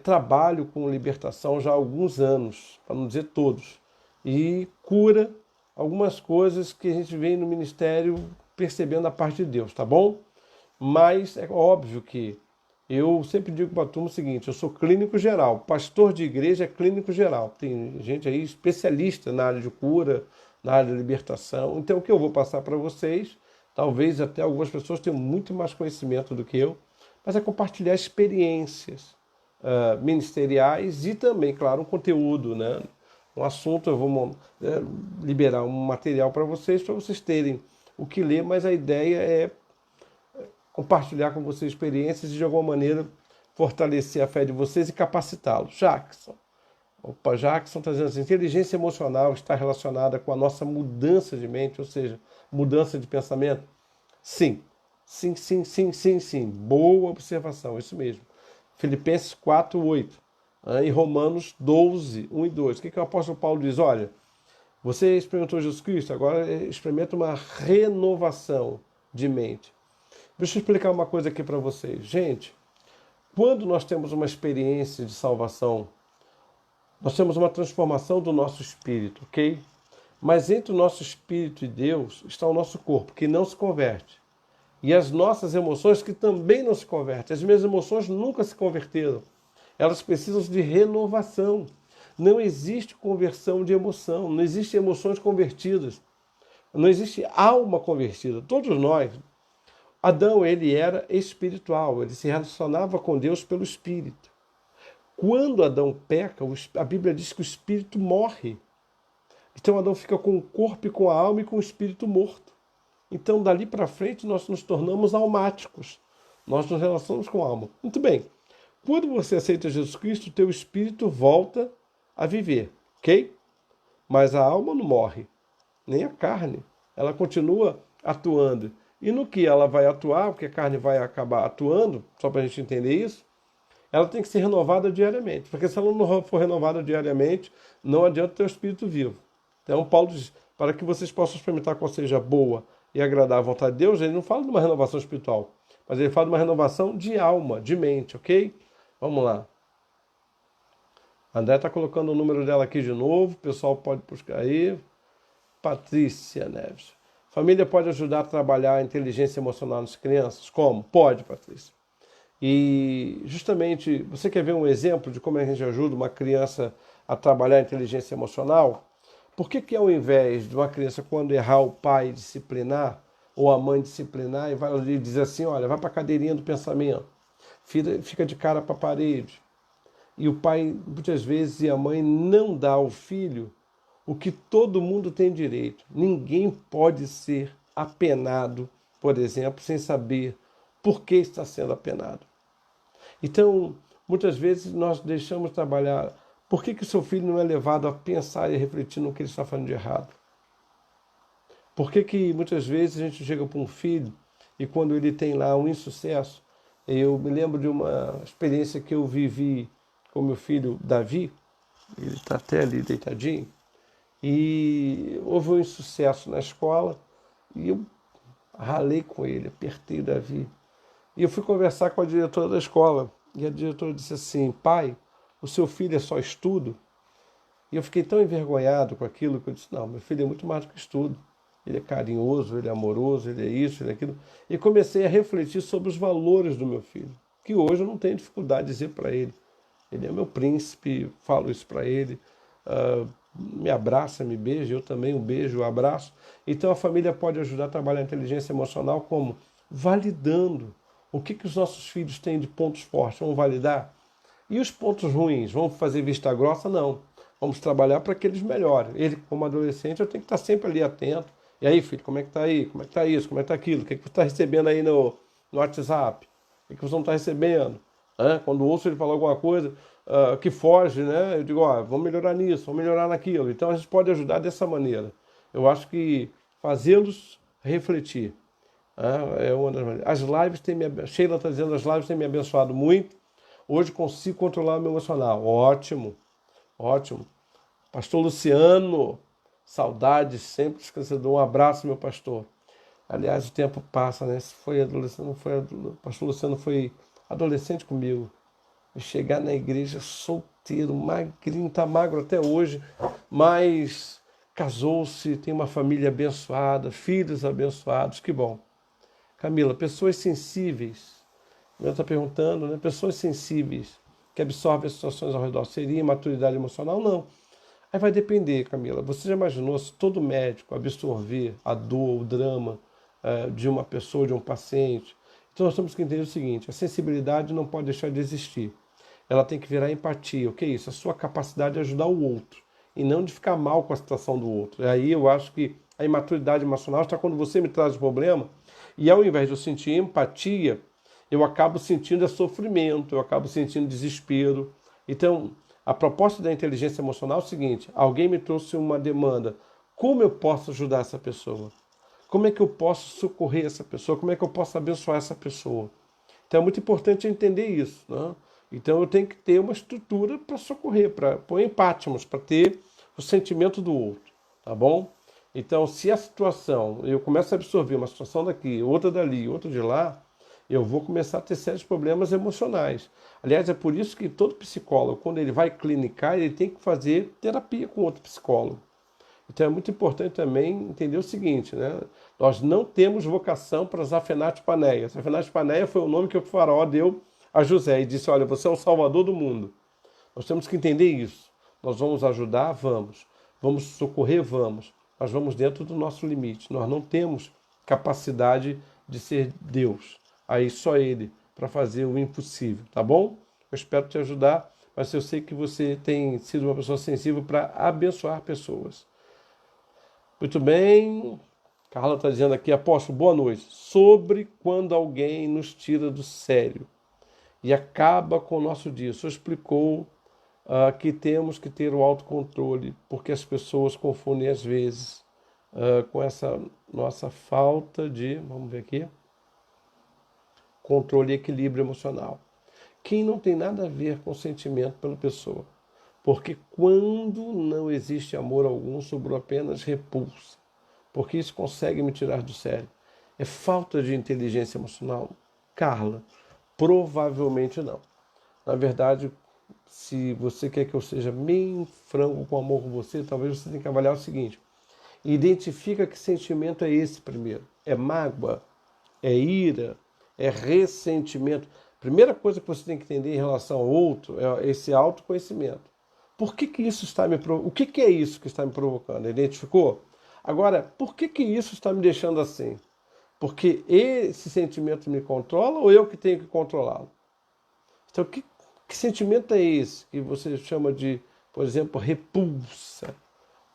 trabalho com libertação já há alguns anos, para não dizer todos. e cura algumas coisas que a gente vem no ministério percebendo a parte de Deus, tá bom? Mas é óbvio que eu sempre digo para a turma o seguinte: eu sou clínico geral, pastor de igreja é clínico geral. Tem gente aí especialista na área de cura, na área de libertação. Então o que eu vou passar para vocês, talvez até algumas pessoas tenham muito mais conhecimento do que eu, mas é compartilhar experiências ministeriais e também, claro, um conteúdo, né? Um assunto, eu vou liberar um material para vocês terem o que ler, mas a ideia é compartilhar com vocês experiências e de alguma maneira fortalecer a fé de vocês e capacitá-los. Jackson. Opa, Jackson está dizendo assim: inteligência emocional está relacionada com a nossa mudança de mente, ou seja, mudança de pensamento? Sim. Sim, sim, sim, sim, sim. Boa observação, isso mesmo. Filipenses 4:8 e Romanos 12:1 e 2. O que o apóstolo Paulo diz? Olha, você experimentou Jesus Cristo, agora experimenta uma renovação de mente. Deixa eu explicar uma coisa aqui para vocês. Gente, quando nós temos uma experiência de salvação, nós temos uma transformação do nosso espírito, ok? Mas entre o nosso espírito e Deus está o nosso corpo, que não se converte. E as nossas emoções, que também não se convertem. As minhas emoções nunca se converteram. Elas precisam de renovação. Não existe conversão de emoção, não existem emoções convertidas. Não existe alma convertida. Todos nós, Adão, ele era espiritual, ele se relacionava com Deus pelo Espírito. Quando Adão peca, a Bíblia diz que o Espírito morre. Então Adão fica com o corpo e com a alma e com o Espírito morto. Então dali para frente nós nos tornamos almáticos. Nós nos relacionamos com a alma. Muito bem. Quando você aceita Jesus Cristo, o teu Espírito volta a viver, ok? Mas a alma não morre, nem a carne. Ela continua atuando. E no que ela vai atuar, porque a carne vai acabar atuando, só para a gente entender isso, ela tem que ser renovada diariamente. Porque se ela não for renovada diariamente, não adianta ter o espírito vivo. Então Paulo diz, para que vocês possam experimentar qual seja boa e agradar a vontade de Deus, ele não fala de uma renovação espiritual, mas ele fala de uma renovação de alma, de mente, ok? Vamos lá. A André está colocando o número dela aqui de novo, o pessoal pode buscar aí. Patrícia Neves. Família pode ajudar a trabalhar a inteligência emocional nas crianças? Como? Pode, Patrícia. E justamente, você quer ver um exemplo de como a gente ajuda uma criança a trabalhar a inteligência emocional? Por que ao invés de uma criança, quando errar, o pai disciplinar, ou a mãe disciplinar, e vai ali dizer assim, olha, vai para a cadeirinha do pensamento, fica de cara para a parede, e o pai, muitas vezes, e a mãe não dá ao filho o que todo mundo tem direito. Ninguém pode ser apenado, por exemplo, sem saber por que está sendo apenado. Então, muitas vezes nós deixamos trabalhar. Por que o seu filho não é levado a pensar e a refletir no que ele está fazendo de errado? Por que muitas vezes a gente chega para um filho e quando ele tem lá um insucesso, eu me lembro de uma experiência que eu vivi com meu filho Davi, ele está até ali deitadinho, e houve um insucesso na escola e eu ralei com ele, apertei o Davi. E eu fui conversar com a diretora da escola e a diretora disse assim, pai, o seu filho é só estudo? E eu fiquei tão envergonhado com aquilo que eu disse, não, meu filho é muito mais do que estudo. Ele é carinhoso, ele é amoroso, ele é isso, ele é aquilo. E comecei a refletir sobre os valores do meu filho, que hoje eu não tenho dificuldade de dizer para ele. Ele é meu príncipe, falo isso para ele, me abraça, me beija, eu também o beijo, o abraço. Então a família pode ajudar a trabalhar a inteligência emocional como? Validando o que os nossos filhos têm de pontos fortes, vamos validar? E os pontos ruins, vamos fazer vista grossa? Não. Vamos trabalhar para que eles melhorem. Ele, como adolescente, eu tenho que estar sempre ali atento. E aí, filho, como é que está aí? Como é que está isso? Como é que está aquilo? O que você está recebendo aí no WhatsApp? O que você não está recebendo? Quando ouço ele falar alguma coisa que foge, né? Eu digo, vamos melhorar nisso, vamos melhorar naquilo. Então a gente pode ajudar dessa maneira. Eu acho que fazê-los refletir é uma das maneiras. As lives têm Sheila está dizendo, as lives têm me abençoado muito. Hoje consigo controlar o meu emocional. Ótimo, ótimo. Pastor Luciano, saudades, sempre esquecedor. Um abraço, meu pastor. Aliás, o tempo passa, né? Se foi adolescente, não foi. Pastor Luciano foi adolescente comigo. chegar na igreja solteiro, magrinho, tá magro até hoje, mas casou-se, tem uma família abençoada, filhos abençoados, que bom. Camila, pessoas sensíveis, eu estou perguntando, né? Pessoas sensíveis que absorvem as situações ao redor, seria imaturidade emocional? Não. Aí vai depender, Camila. Você já imaginou se todo médico absorver a dor, o drama de uma pessoa, de um paciente? Então nós temos que entender o seguinte: a sensibilidade não pode deixar de existir. Ela tem que virar empatia. O que é isso? A sua capacidade de ajudar o outro e não de ficar mal com a situação do outro. E aí eu acho que a imaturidade emocional está quando você me traz o problema e ao invés de eu sentir empatia, eu acabo sentindo sofrimento, eu acabo sentindo desespero. Então, a proposta da inteligência emocional é o seguinte: alguém me trouxe uma demanda. Como eu posso ajudar essa pessoa? Como é que eu posso socorrer essa pessoa? Como é que eu posso abençoar essa pessoa? Então é muito importante entender isso, né? Então eu tenho que ter uma estrutura para socorrer, para pôr empátimos, para ter o sentimento do outro, tá bom? Então, se a situação, eu começo a absorver uma situação daqui, outra dali, outra de lá, eu vou começar a ter sérios problemas emocionais. Aliás, é por isso que todo psicólogo, quando ele vai clinicar, ele tem que fazer terapia com outro psicólogo. Então é muito importante também entender o seguinte, né? Nós não temos vocação para Zafenate Paneia. Zafenate Paneia foi o nome que o faraó deu a José e disse: olha, você é o salvador do mundo. Nós temos que entender isso. Nós vamos ajudar? Vamos. Vamos socorrer? Vamos. Mas vamos dentro do nosso limite. Nós não temos capacidade de ser Deus. Aí só Ele para fazer o impossível, tá bom? Eu espero te ajudar, mas eu sei que você tem sido uma pessoa sensível para abençoar pessoas. Muito bem. Carla está dizendo aqui, apóstolo, boa noite. Sobre quando alguém nos tira do sério e acaba com o nosso dia. O senhor explicou que temos que ter o autocontrole, porque as pessoas confundem às vezes com essa nossa falta de, vamos ver aqui, controle e equilíbrio emocional. Que não tem nada a ver com sentimento pela pessoa. Porque quando não existe amor algum, sobrou apenas repulsa. Porque isso consegue me tirar do sério. É falta de inteligência emocional? Carla, provavelmente não. Na verdade, se você quer que eu seja bem franco com amor com você, talvez você tenha que avaliar o seguinte: identifica que sentimento é esse primeiro. É mágoa? É ira? É ressentimento? Primeira coisa que você tem que entender em relação ao outro é esse autoconhecimento. Por que isso está me provocando? O que é isso que está me provocando? Identificou? Agora, por que isso está me deixando assim? Porque esse sentimento me controla ou eu que tenho que controlá-lo? Então, que sentimento é esse que você chama de, por exemplo, repulsa?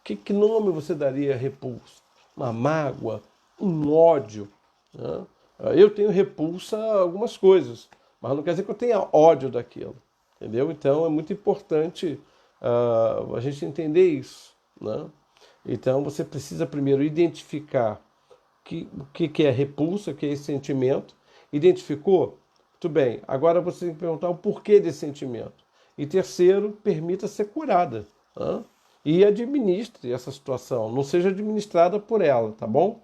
Que nome você daria a repulsa? Uma mágoa? Um ódio? Né? Eu tenho repulsa a algumas coisas, mas não quer dizer que eu tenha ódio daquilo. Entendeu? Então é muito importante a gente entender isso. Né? Então você precisa primeiro identificar o que é repulsa, o que é esse sentimento. Identificou? Muito bem. Agora você tem que perguntar o porquê desse sentimento. E terceiro, permita ser curada. Né? E administre essa situação. Não seja administrada por ela, tá bom?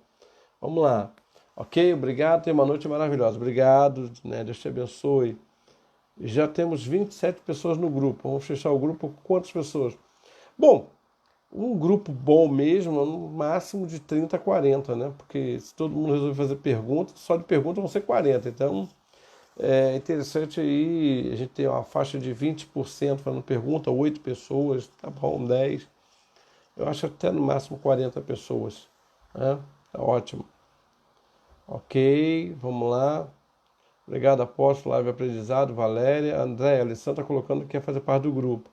Vamos lá. Ok? Obrigado. Tenha uma noite maravilhosa. Obrigado. Né? Deus te abençoe. Já temos 27 pessoas no grupo. Vamos fechar o grupo com quantas pessoas? Bom, um grupo bom mesmo, no máximo de 30 a 40, né? Porque se todo mundo resolver fazer perguntas, só de perguntas vão ser 40. Então, é interessante aí, a gente tem uma faixa de 20% fazendo pergunta, 8 pessoas, tá bom, 10. Eu acho até no máximo 40 pessoas. Né? Tá ótimo. Ok, vamos lá. Obrigado, apóstolo, live aprendizado, Valéria. André, a Alessandra está colocando que quer fazer parte do grupo.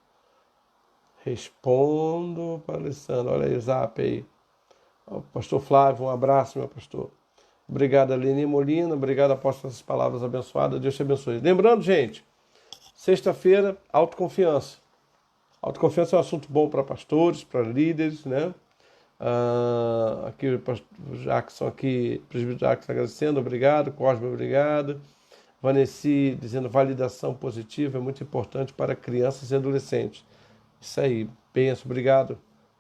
Respondo para a Alessandra. Olha aí, zap aí. Pastor Flávio, um abraço, meu pastor. Obrigado, Aline Molina. Obrigado, apóstolo, essas palavras abençoadas. Deus te abençoe. Lembrando, gente, sexta-feira, autoconfiança. Autoconfiança é um assunto bom para pastores, para líderes, né? Aqui o pastor Jackson, aqui, presbítero Jackson agradecendo, obrigado. Cosme, obrigado. Vanessa dizendo validação positiva é muito importante para crianças e adolescentes. Isso aí, penso, obrigado.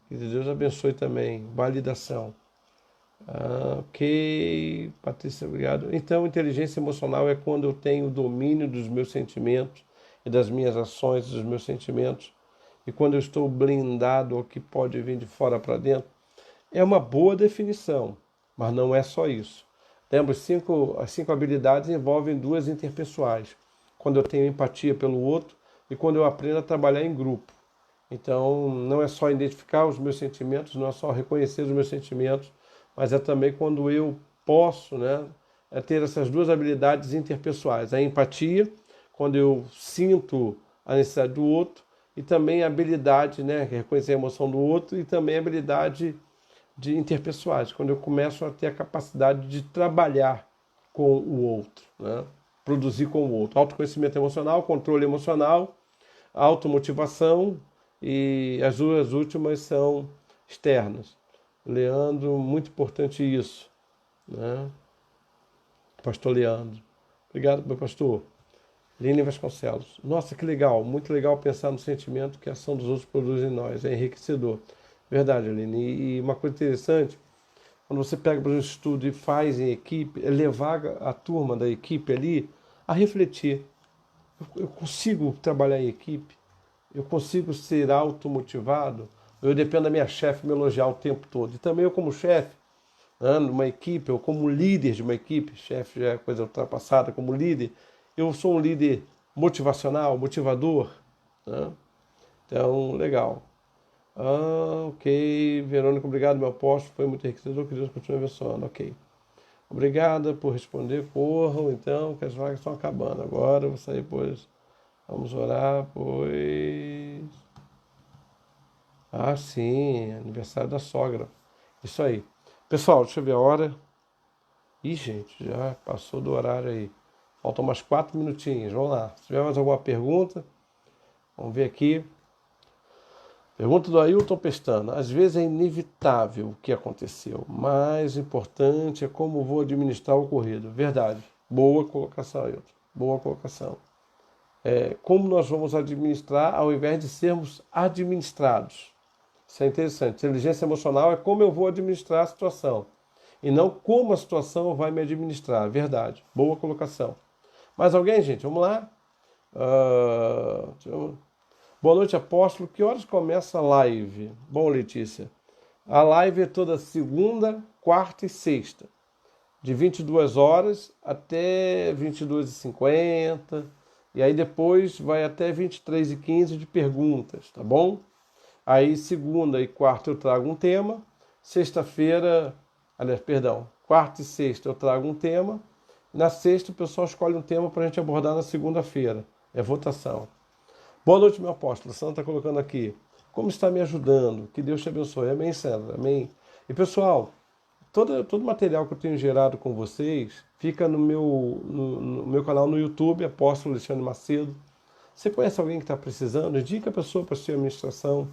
Que Deus abençoe também. Validação. Ok, Patrícia, obrigado. Então, inteligência emocional é quando eu tenho domínio dos meus sentimentos e das minhas ações, dos meus sentimentos. E quando eu estou blindado ao que pode vir de fora para dentro, é uma boa definição, mas não é só isso. Lembra, as 5 habilidades envolvem 2 interpessoais. Quando eu tenho empatia pelo outro e quando eu aprendo a trabalhar em grupo. Então, não é só identificar os meus sentimentos, não é só reconhecer os meus sentimentos, mas é também quando eu posso, né, ter essas 2 habilidades interpessoais. A empatia, quando eu sinto a necessidade do outro, e também a habilidade, né, reconhecer a emoção do outro, e também a habilidade de interpessoais, quando eu começo a ter a capacidade de trabalhar com o outro, né, produzir com o outro. Autoconhecimento emocional, controle emocional, automotivação, e as 2 últimas são externas. Leandro, muito importante isso, né? Pastor Leandro. Obrigado, meu pastor. Lene Vasconcelos. Nossa, que legal. Muito legal pensar no sentimento que a ação dos outros produz em nós. É enriquecedor. Verdade, Aline. E uma coisa interessante, quando você pega para um estudo e faz em equipe, é levar a turma da equipe ali a refletir. Eu consigo trabalhar em equipe? Eu consigo ser automotivado? Eu dependo da minha chefe me elogiar o tempo todo. E também eu como chefe, né, numa equipe, ou como líder de uma equipe, chefe já é coisa ultrapassada, como líder, eu sou um líder motivacional, motivador, né? Então, legal. Ok, Verônica, obrigado, meu apóstolo, foi muito enriquecedor, que Deus continue abençoando. Ok. Obrigada por responder, corram então, que as vagas estão acabando agora, eu vou sair, pois vamos orar, pois... Ah, sim, aniversário da sogra. Isso aí. Pessoal, deixa eu ver a hora. Ih, gente, já passou do horário aí. Faltam mais 4 minutinhos, vamos lá. Se tiver mais alguma pergunta, vamos ver aqui. Pergunta do Ailton Pestana. Às vezes é inevitável o que aconteceu, mas importante é como vou administrar o ocorrido. Verdade. Boa colocação, Ailton. Boa colocação. Como nós vamos administrar ao invés de sermos administrados. Isso é interessante. Inteligência emocional é como eu vou administrar a situação e não como a situação vai me administrar. Verdade. Boa colocação. Mais alguém, gente? Vamos lá? Boa noite, apóstolo. Que horas começa a live? Bom, Letícia. A live é toda segunda, quarta e sexta. De 22 horas até 22h50. E aí depois vai até 23h15 de perguntas, tá bom? Aí segunda e quarta eu trago um tema. Sexta-feira, aliás, perdão, quarta e sexta eu trago um tema. Na sexta o pessoal escolhe um tema para a gente abordar na segunda-feira. É votação. Boa noite, meu apóstolo. Sandra está colocando aqui. Como está me ajudando? Que Deus te abençoe. Amém, Sandra? Amém. E pessoal, todo material que eu tenho gerado com vocês fica no meu canal no YouTube, Apóstolo Alexandre Macedo. Você conhece alguém que está precisando? Indica a pessoa para a sua administração.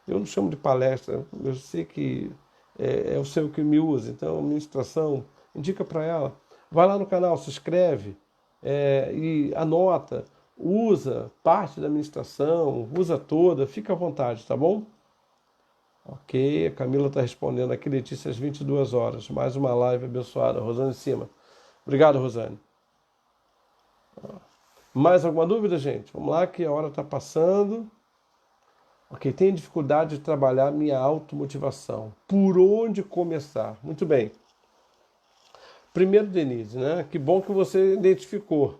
Eu não chamo de palestra, eu sei que é o seu que me usa, então administração, indica para ela. Vai lá no canal, se inscreve e anota, usa parte da administração, usa toda, fica à vontade, tá bom? Ok, a Camila está respondendo aqui, Letícia, às 22 horas. Mais uma live abençoada. Rosane Cima. Obrigado, Rosane. Mais alguma dúvida, gente? Vamos lá, que a hora está passando. Ok, tenho dificuldade de trabalhar minha automotivação. Por onde começar? Muito bem. Primeiro, Denise, né? Que bom que você identificou.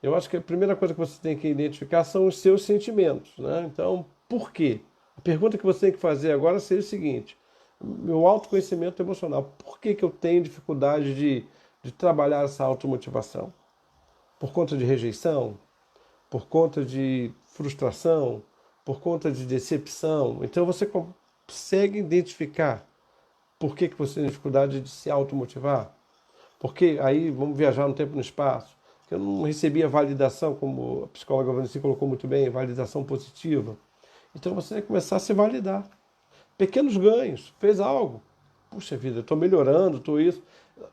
Eu acho que a primeira coisa que você tem que identificar são os seus sentimentos, né? Então, por quê? A pergunta que você tem que fazer agora seria o seguinte: meu autoconhecimento emocional. Por que eu tenho dificuldade de trabalhar essa automotivação? Por conta de rejeição? Por conta de frustração? Por conta de decepção? Então você consegue identificar por que você tem dificuldade de se automotivar? Porque aí vamos viajar no tempo e no espaço. Eu não recebia validação, como a psicóloga Vanessa colocou muito bem, validação positiva. Então você vai começar a se validar. Pequenos ganhos, fez algo. Puxa vida, eu estou melhorando, estou isso.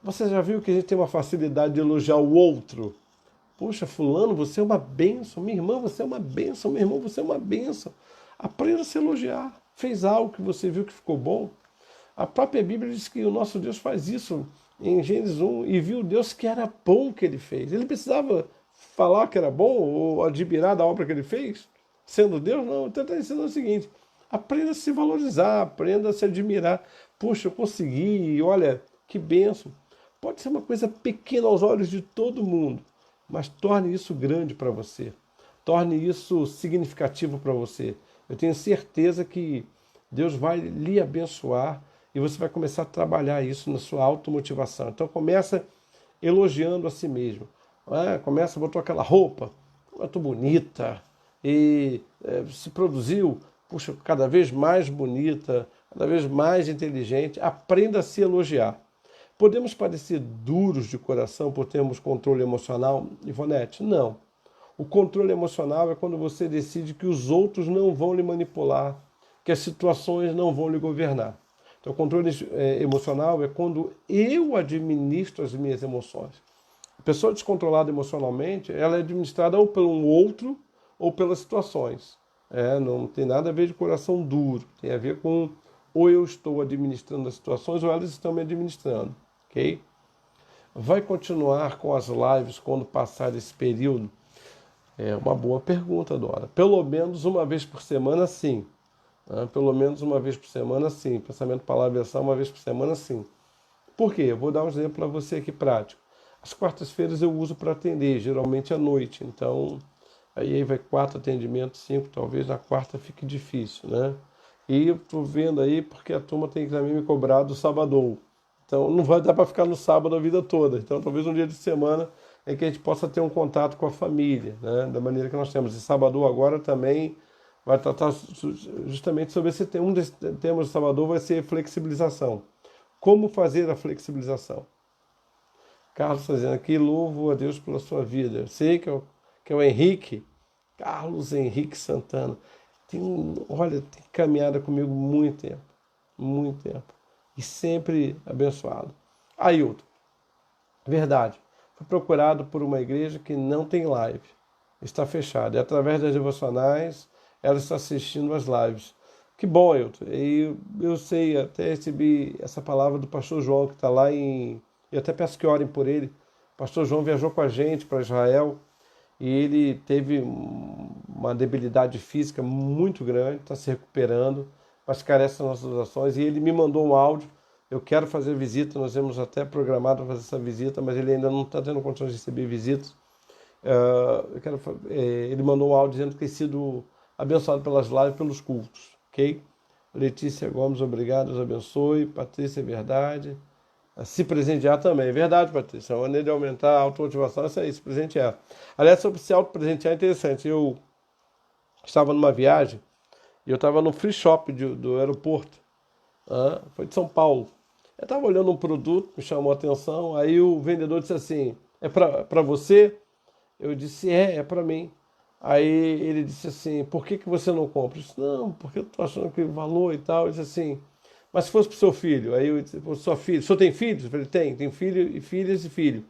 Você já viu que a gente tem uma facilidade de elogiar o outro? Poxa, fulano, você é uma bênção. Minha irmã, você é uma bênção. Meu irmão, você é uma bênção. Aprenda a se elogiar. Fez algo que você viu que ficou bom. A própria Bíblia diz que o nosso Deus faz isso em Gênesis 1 e viu Deus que era bom que ele fez. Ele precisava falar que era bom ou admirar da obra que ele fez, sendo Deus? Não, então está ensinando o seguinte: aprenda a se valorizar, aprenda a se admirar. Poxa, eu consegui, olha, que bênção. Pode ser uma coisa pequena aos olhos de todo mundo, mas torne isso grande para você. Torne isso significativo para você. Eu tenho certeza que Deus vai lhe abençoar e você vai começar a trabalhar isso na sua automotivação. Então começa elogiando a si mesmo. Começa, botou aquela roupa, muito bonita, e se produziu, puxa, cada vez mais bonita, cada vez mais inteligente. Aprenda a se elogiar. Podemos parecer duros de coração por termos controle emocional, Ivonete? Não. O controle emocional é quando você decide que os outros não vão lhe manipular, que as situações não vão lhe governar. Então, o controle emocional é quando eu administro as minhas emoções. A pessoa descontrolada emocionalmente, ela é administrada ou pelo outro ou pelas situações. Não tem nada a ver de coração duro, tem a ver com ou eu estou administrando as situações ou elas estão me administrando, ok? Vai continuar com as lives quando passar esse período? É uma boa pergunta, Dora. Pelo menos uma vez por semana, sim. Pelo menos uma vez por semana, sim. Pensamento, palavra e ação, uma vez por semana, sim. Por quê? Eu vou dar um exemplo para você aqui prático. As quartas-feiras eu uso para atender, geralmente à noite. Então, aí vai 4 atendimentos, 5, talvez na quarta fique difícil, né? E eu estou vendo aí porque a turma tem que também me cobrar do sábado. Então, não vai dar para ficar no sábado a vida toda. Então, talvez um dia de semana é que a gente possa ter um contato com a família, né? Da maneira que nós temos. E sábado agora também vai tratar justamente sobre esse tema. Um dos temas do sábado vai ser flexibilização. Como fazer a flexibilização? Carlos está dizendo aqui, louvo a Deus pela sua vida. Eu sei que é o Henrique, Carlos Henrique Santana. Olha, tem caminhado comigo muito tempo. Muito tempo. E sempre abençoado. Ailton, verdade. Fui procurado por uma igreja que não tem live. Está fechada. E através das devocionais, ela está assistindo as lives. Que bom, Ailton. E eu sei, até recebi essa palavra do pastor João, que está lá em... Eu até peço que orem por ele. O pastor João viajou com a gente para Israel e ele teve uma debilidade física muito grande, está se recuperando, mas carece das nossas orações. E ele me mandou um áudio. Eu quero fazer visita, nós temos até programado para fazer essa visita, mas ele ainda não está tendo condições de receber visitas. Ele mandou um áudio dizendo que tem sido abençoado pelas lives, pelos cultos, ok? Letícia Gomes, obrigado, Deus abençoe. Patrícia, verdade. Se presentear também, é verdade, Patrícia. A maneira de aumentar a automotivação é isso aí, se presentear. Aliás, sobre se auto-presentear é interessante. Eu estava numa viagem e eu estava no free shop do aeroporto. Foi de São Paulo. Eu estava olhando um produto, me chamou a atenção, aí o vendedor disse assim, é para você? Eu disse, é para mim. Aí ele disse assim, por que você não compra? Eu disse, não, porque eu estou achando que o valor e tal. Ele disse assim, mas se fosse para o seu filho? Aí eu disse, sua filha, o senhor tem filhos? Eu falei, tem filho e filhas e filho.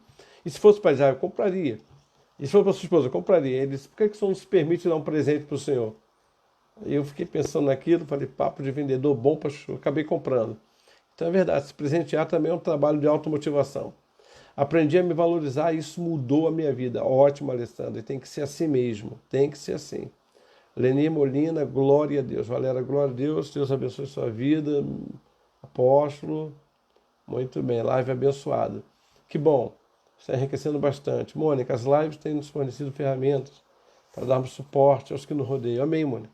E se fosse para Israel, eu compraria. E se fosse para sua esposa, eu compraria. Ele disse, por que o senhor não se permite dar um presente para o senhor? E eu fiquei pensando naquilo, falei, papo de vendedor bom, eu acabei comprando. Então é verdade, se presentear também é um trabalho de automotivação. Aprendi a me valorizar e isso mudou a minha vida. Ótimo, Alessandra, e tem que ser assim mesmo, tem que ser assim. Leni Molina, glória a Deus. Valéria, glória a Deus, Deus abençoe sua vida. Apóstolo, muito bem, live abençoada. Que bom, está enriquecendo bastante. Mônica, as lives têm nos fornecido ferramentas para darmos suporte aos que nos rodeiam. Amém, Mônica.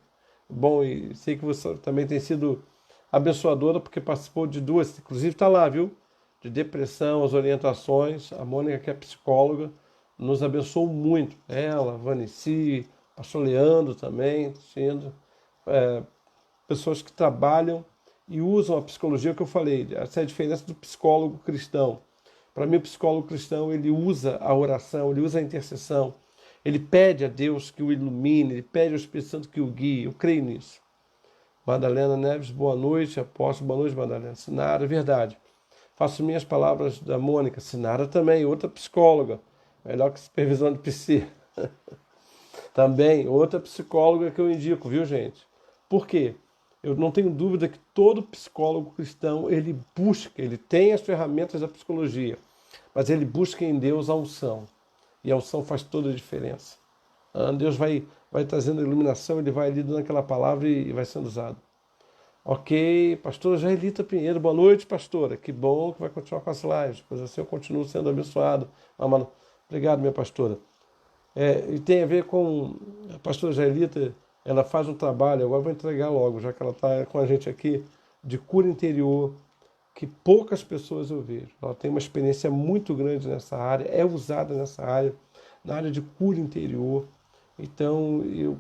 Bom, e sei que você também tem sido abençoadora, porque participou de 2, inclusive está lá, viu? De depressão, as orientações. A Mônica, que é psicóloga, nos abençoou muito. Ela, Vanici, pastor Leandro também, sendo pessoas que trabalham e usam a psicologia que eu falei. Essa é a diferença do psicólogo cristão. Para mim, o psicólogo cristão, ele usa a oração, ele usa a intercessão, ele pede a Deus que o ilumine, ele pede ao Espírito Santo que o guie. Eu creio nisso. Madalena Neves, boa noite. Apóstolo, boa noite, Madalena. Sinara, verdade. Faço minhas palavras da Mônica. Sinara também, outra psicóloga. Melhor que supervisão de psi. Também, outra psicóloga que eu indico, viu, gente? Por quê? Eu não tenho dúvida que todo psicólogo cristão, ele busca, ele tem as ferramentas da psicologia, mas ele busca em Deus a unção. E a unção faz toda a diferença. Deus vai trazendo iluminação, Ele vai ali dando aquela palavra e vai sendo usado. Ok, pastora Jaelita Pinheiro, boa noite, pastora. Que bom que vai continuar com as lives, pois assim eu continuo sendo abençoado. Amado. Obrigado, minha pastora. E tem a ver com a pastora Jaelita, ela faz um trabalho, agora eu vou entregar logo, já que ela está com a gente aqui, de cura interior, que poucas pessoas eu vejo. Ela tem uma experiência muito grande nessa área, é usada nessa área, na área de cura interior. Então, eu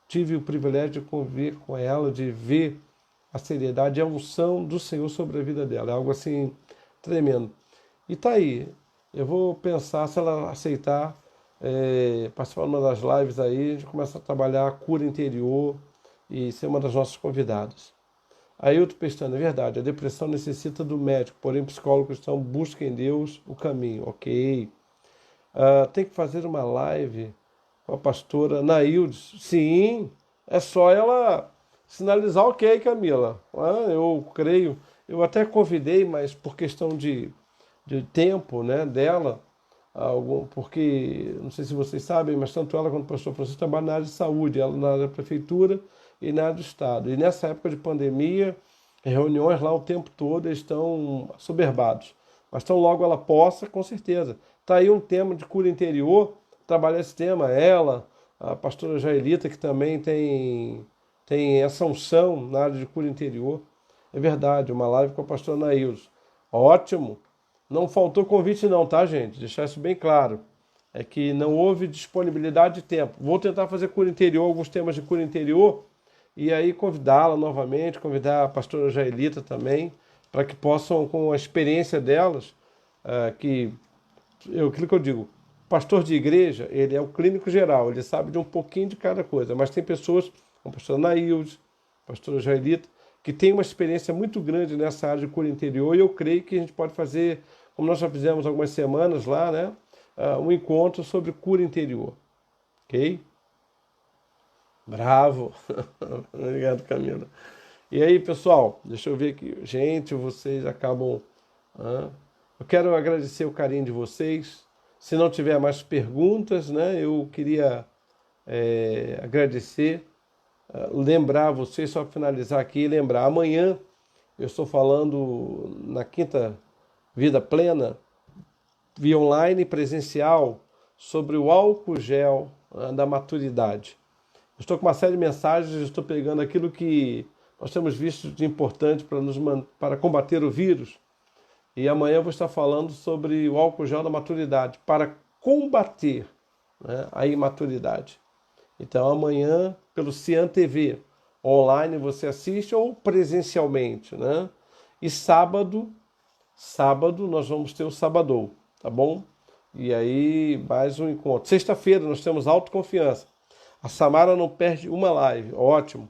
tive o privilégio de conviver com ela, de ver a seriedade e a unção do Senhor sobre a vida dela. É algo assim tremendo. E tá aí. Eu vou pensar, se ela aceitar, participar de uma das lives aí, a gente começa a trabalhar a cura interior e ser uma das nossas convidadas. Ailton Pestana, é verdade, a depressão necessita do médico, porém psicólogos estão buscam em Deus o caminho. Ok. Tem que fazer uma live com a pastora Naildes. Sim, é só ela sinalizar ok, Camila. Eu creio, eu até convidei, mas por questão de tempo, né, dela, porque, não sei se vocês sabem, mas tanto ela quanto o pastor Francisco trabalham na área de saúde, ela na área da prefeitura e na área do Estado. E nessa época de pandemia, reuniões lá o tempo todo, eles estão assoberbados. Mas tão logo ela possa, com certeza. Está aí um tema de cura interior, trabalhar esse tema, ela, a pastora Jaelita, que também tem essa unção na área de cura interior. É verdade, uma live com a pastora Nails. Ótimo. Não faltou convite não, tá, gente? Deixar isso bem claro. É que não houve disponibilidade de tempo. Vou tentar fazer cura interior, alguns temas de cura interior, e aí convidá-la novamente, convidar a pastora Jaelita também, para que possam, com a experiência delas, aquilo que eu digo, pastor de igreja, ele é o clínico geral, ele sabe de um pouquinho de cada coisa, mas tem pessoas, como a pastora Nailde, a pastora Jaelita, que tem uma experiência muito grande nessa área de cura interior, e eu creio que a gente pode fazer, como nós já fizemos algumas semanas lá, né, um encontro sobre cura interior. Ok? Bravo! Obrigado, Camila. E aí, pessoal, deixa eu ver aqui. Gente, vocês acabam... Eu quero agradecer o carinho de vocês. Se não tiver mais perguntas, né, eu queria agradecer, lembrar vocês, só para finalizar aqui, lembrar, amanhã eu estou falando na Quinta Vida Plena, via online presencial, sobre o álcool gel da maturidade. Estou com uma série de mensagens, estou pegando aquilo que nós temos visto de importante para combater o vírus. E amanhã eu vou estar falando sobre o álcool gel da maturidade, para combater, né, a imaturidade. Então amanhã, pelo Cian TV, online você assiste ou presencialmente, né? E sábado nós vamos ter o Sabadou, tá bom? E aí mais um encontro. Sexta-feira nós temos autoconfiança. A Samara não perde uma live, ótimo.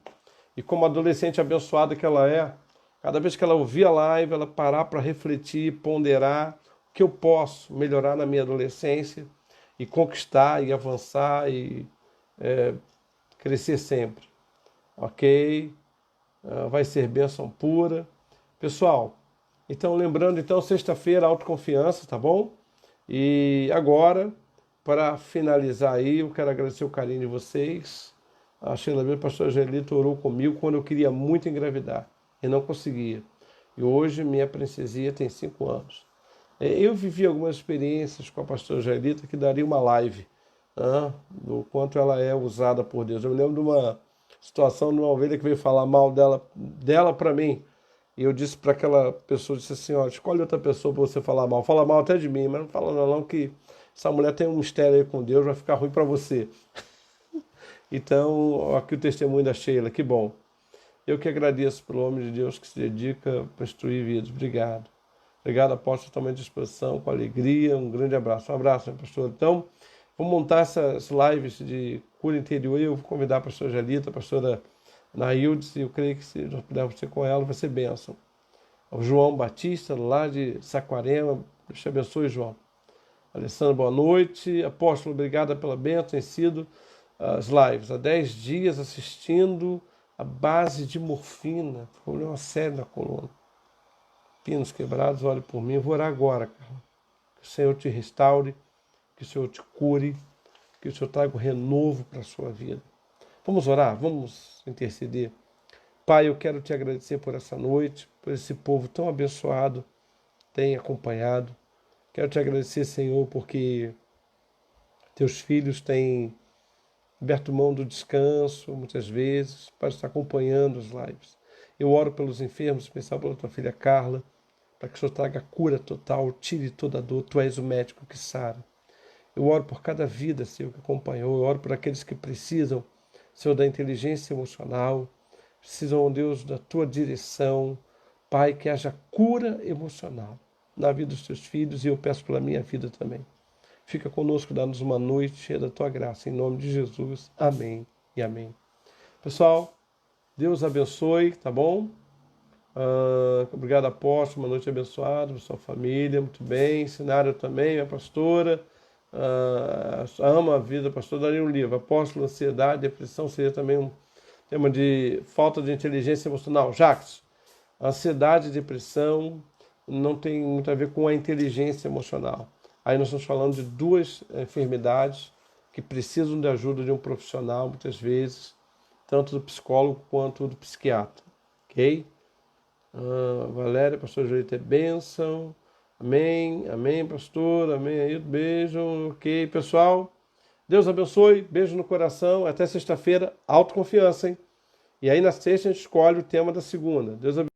E como adolescente abençoada que ela é, cada vez que ela ouvir a live, ela parar para refletir, ponderar o que eu posso melhorar na minha adolescência e conquistar e avançar e crescer sempre. Ok? Vai ser bênção pura. Pessoal, então lembrando, então, sexta-feira, autoconfiança, tá bom? E agora, para finalizar aí, eu quero agradecer o carinho de vocês. A Sheila Bia, a pastora Angelita, orou comigo quando eu queria muito engravidar e não conseguia. E hoje minha princesinha tem 5 anos. Eu vivi algumas experiências com a pastora Angelita que daria uma live, do quanto ela é usada por Deus. Eu me lembro de uma situação de uma ovelha que veio falar mal dela para mim. E eu disse para aquela pessoa, disse assim, ó, escolhe outra pessoa para você falar mal. Fala mal até de mim, mas não fala não que essa mulher tem um mistério aí com Deus, vai ficar ruim para você. Então, aqui o testemunho da Sheila, que bom. Eu que agradeço pelo homem de Deus que se dedica para instruir vidas. Obrigado. Obrigado, apóstolo, totalmente à disposição, com alegria. Um grande abraço. Um abraço, né, pastor? Então, vou montar essas lives de cura interior e eu vou convidar a pastora Jalita, a pastora Naildes, e eu creio que se nós pudermos ter com ela, vai ser bênção. O João Batista, lá de Saquarema. Deus te abençoe, João. Alessandro, boa noite. Apóstolo, obrigada pela bênção. Tem sido as lives há 10 dias assistindo a base de morfina. Problema sério na coluna. Pinos quebrados, ore por mim. Eu vou orar agora, cara. Que o Senhor te restaure, que o Senhor te cure, que o Senhor traga um renovo para a sua vida. Vamos orar, vamos interceder. Pai, eu quero te agradecer por essa noite, por esse povo tão abençoado que tem acompanhado. Quero te agradecer, Senhor, porque teus filhos têm aberto mão do descanso, muitas vezes, para estar acompanhando as lives. Eu oro pelos enfermos, especial pela tua filha Carla, para que o Senhor traga cura total, tire toda a dor. Tu és o médico que sara. Eu oro por cada vida, Senhor, que acompanhou. Eu oro por aqueles que precisam, Senhor, da inteligência emocional, precisam, ó Deus, da tua direção. Pai, que haja cura emocional na vida dos teus filhos, e eu peço pela minha vida também. Fica conosco, dá-nos uma noite cheia da tua graça, em nome de Jesus. Amém e amém. Pessoal, Deus abençoe, tá bom? Obrigado, apóstolo, uma noite abençoada, sua família, muito bem. Sinário também, minha pastora. Ama a vida, pastor, daria um livro. Apóstolo, ansiedade, depressão seria também um tema de falta de inteligência emocional. Jacques, ansiedade e depressão não tem muito a ver com a inteligência emocional. Aí nós estamos falando de duas enfermidades que precisam de ajuda de um profissional, muitas vezes, tanto do psicólogo quanto do psiquiatra. Ok? Valéria, pastor Julita, é bênção. Amém, amém, pastor, amém, aí, beijo, ok, pessoal, Deus abençoe, beijo no coração, até sexta-feira, autoconfiança, hein? E aí na sexta a gente escolhe o tema da segunda. Deus abençoe.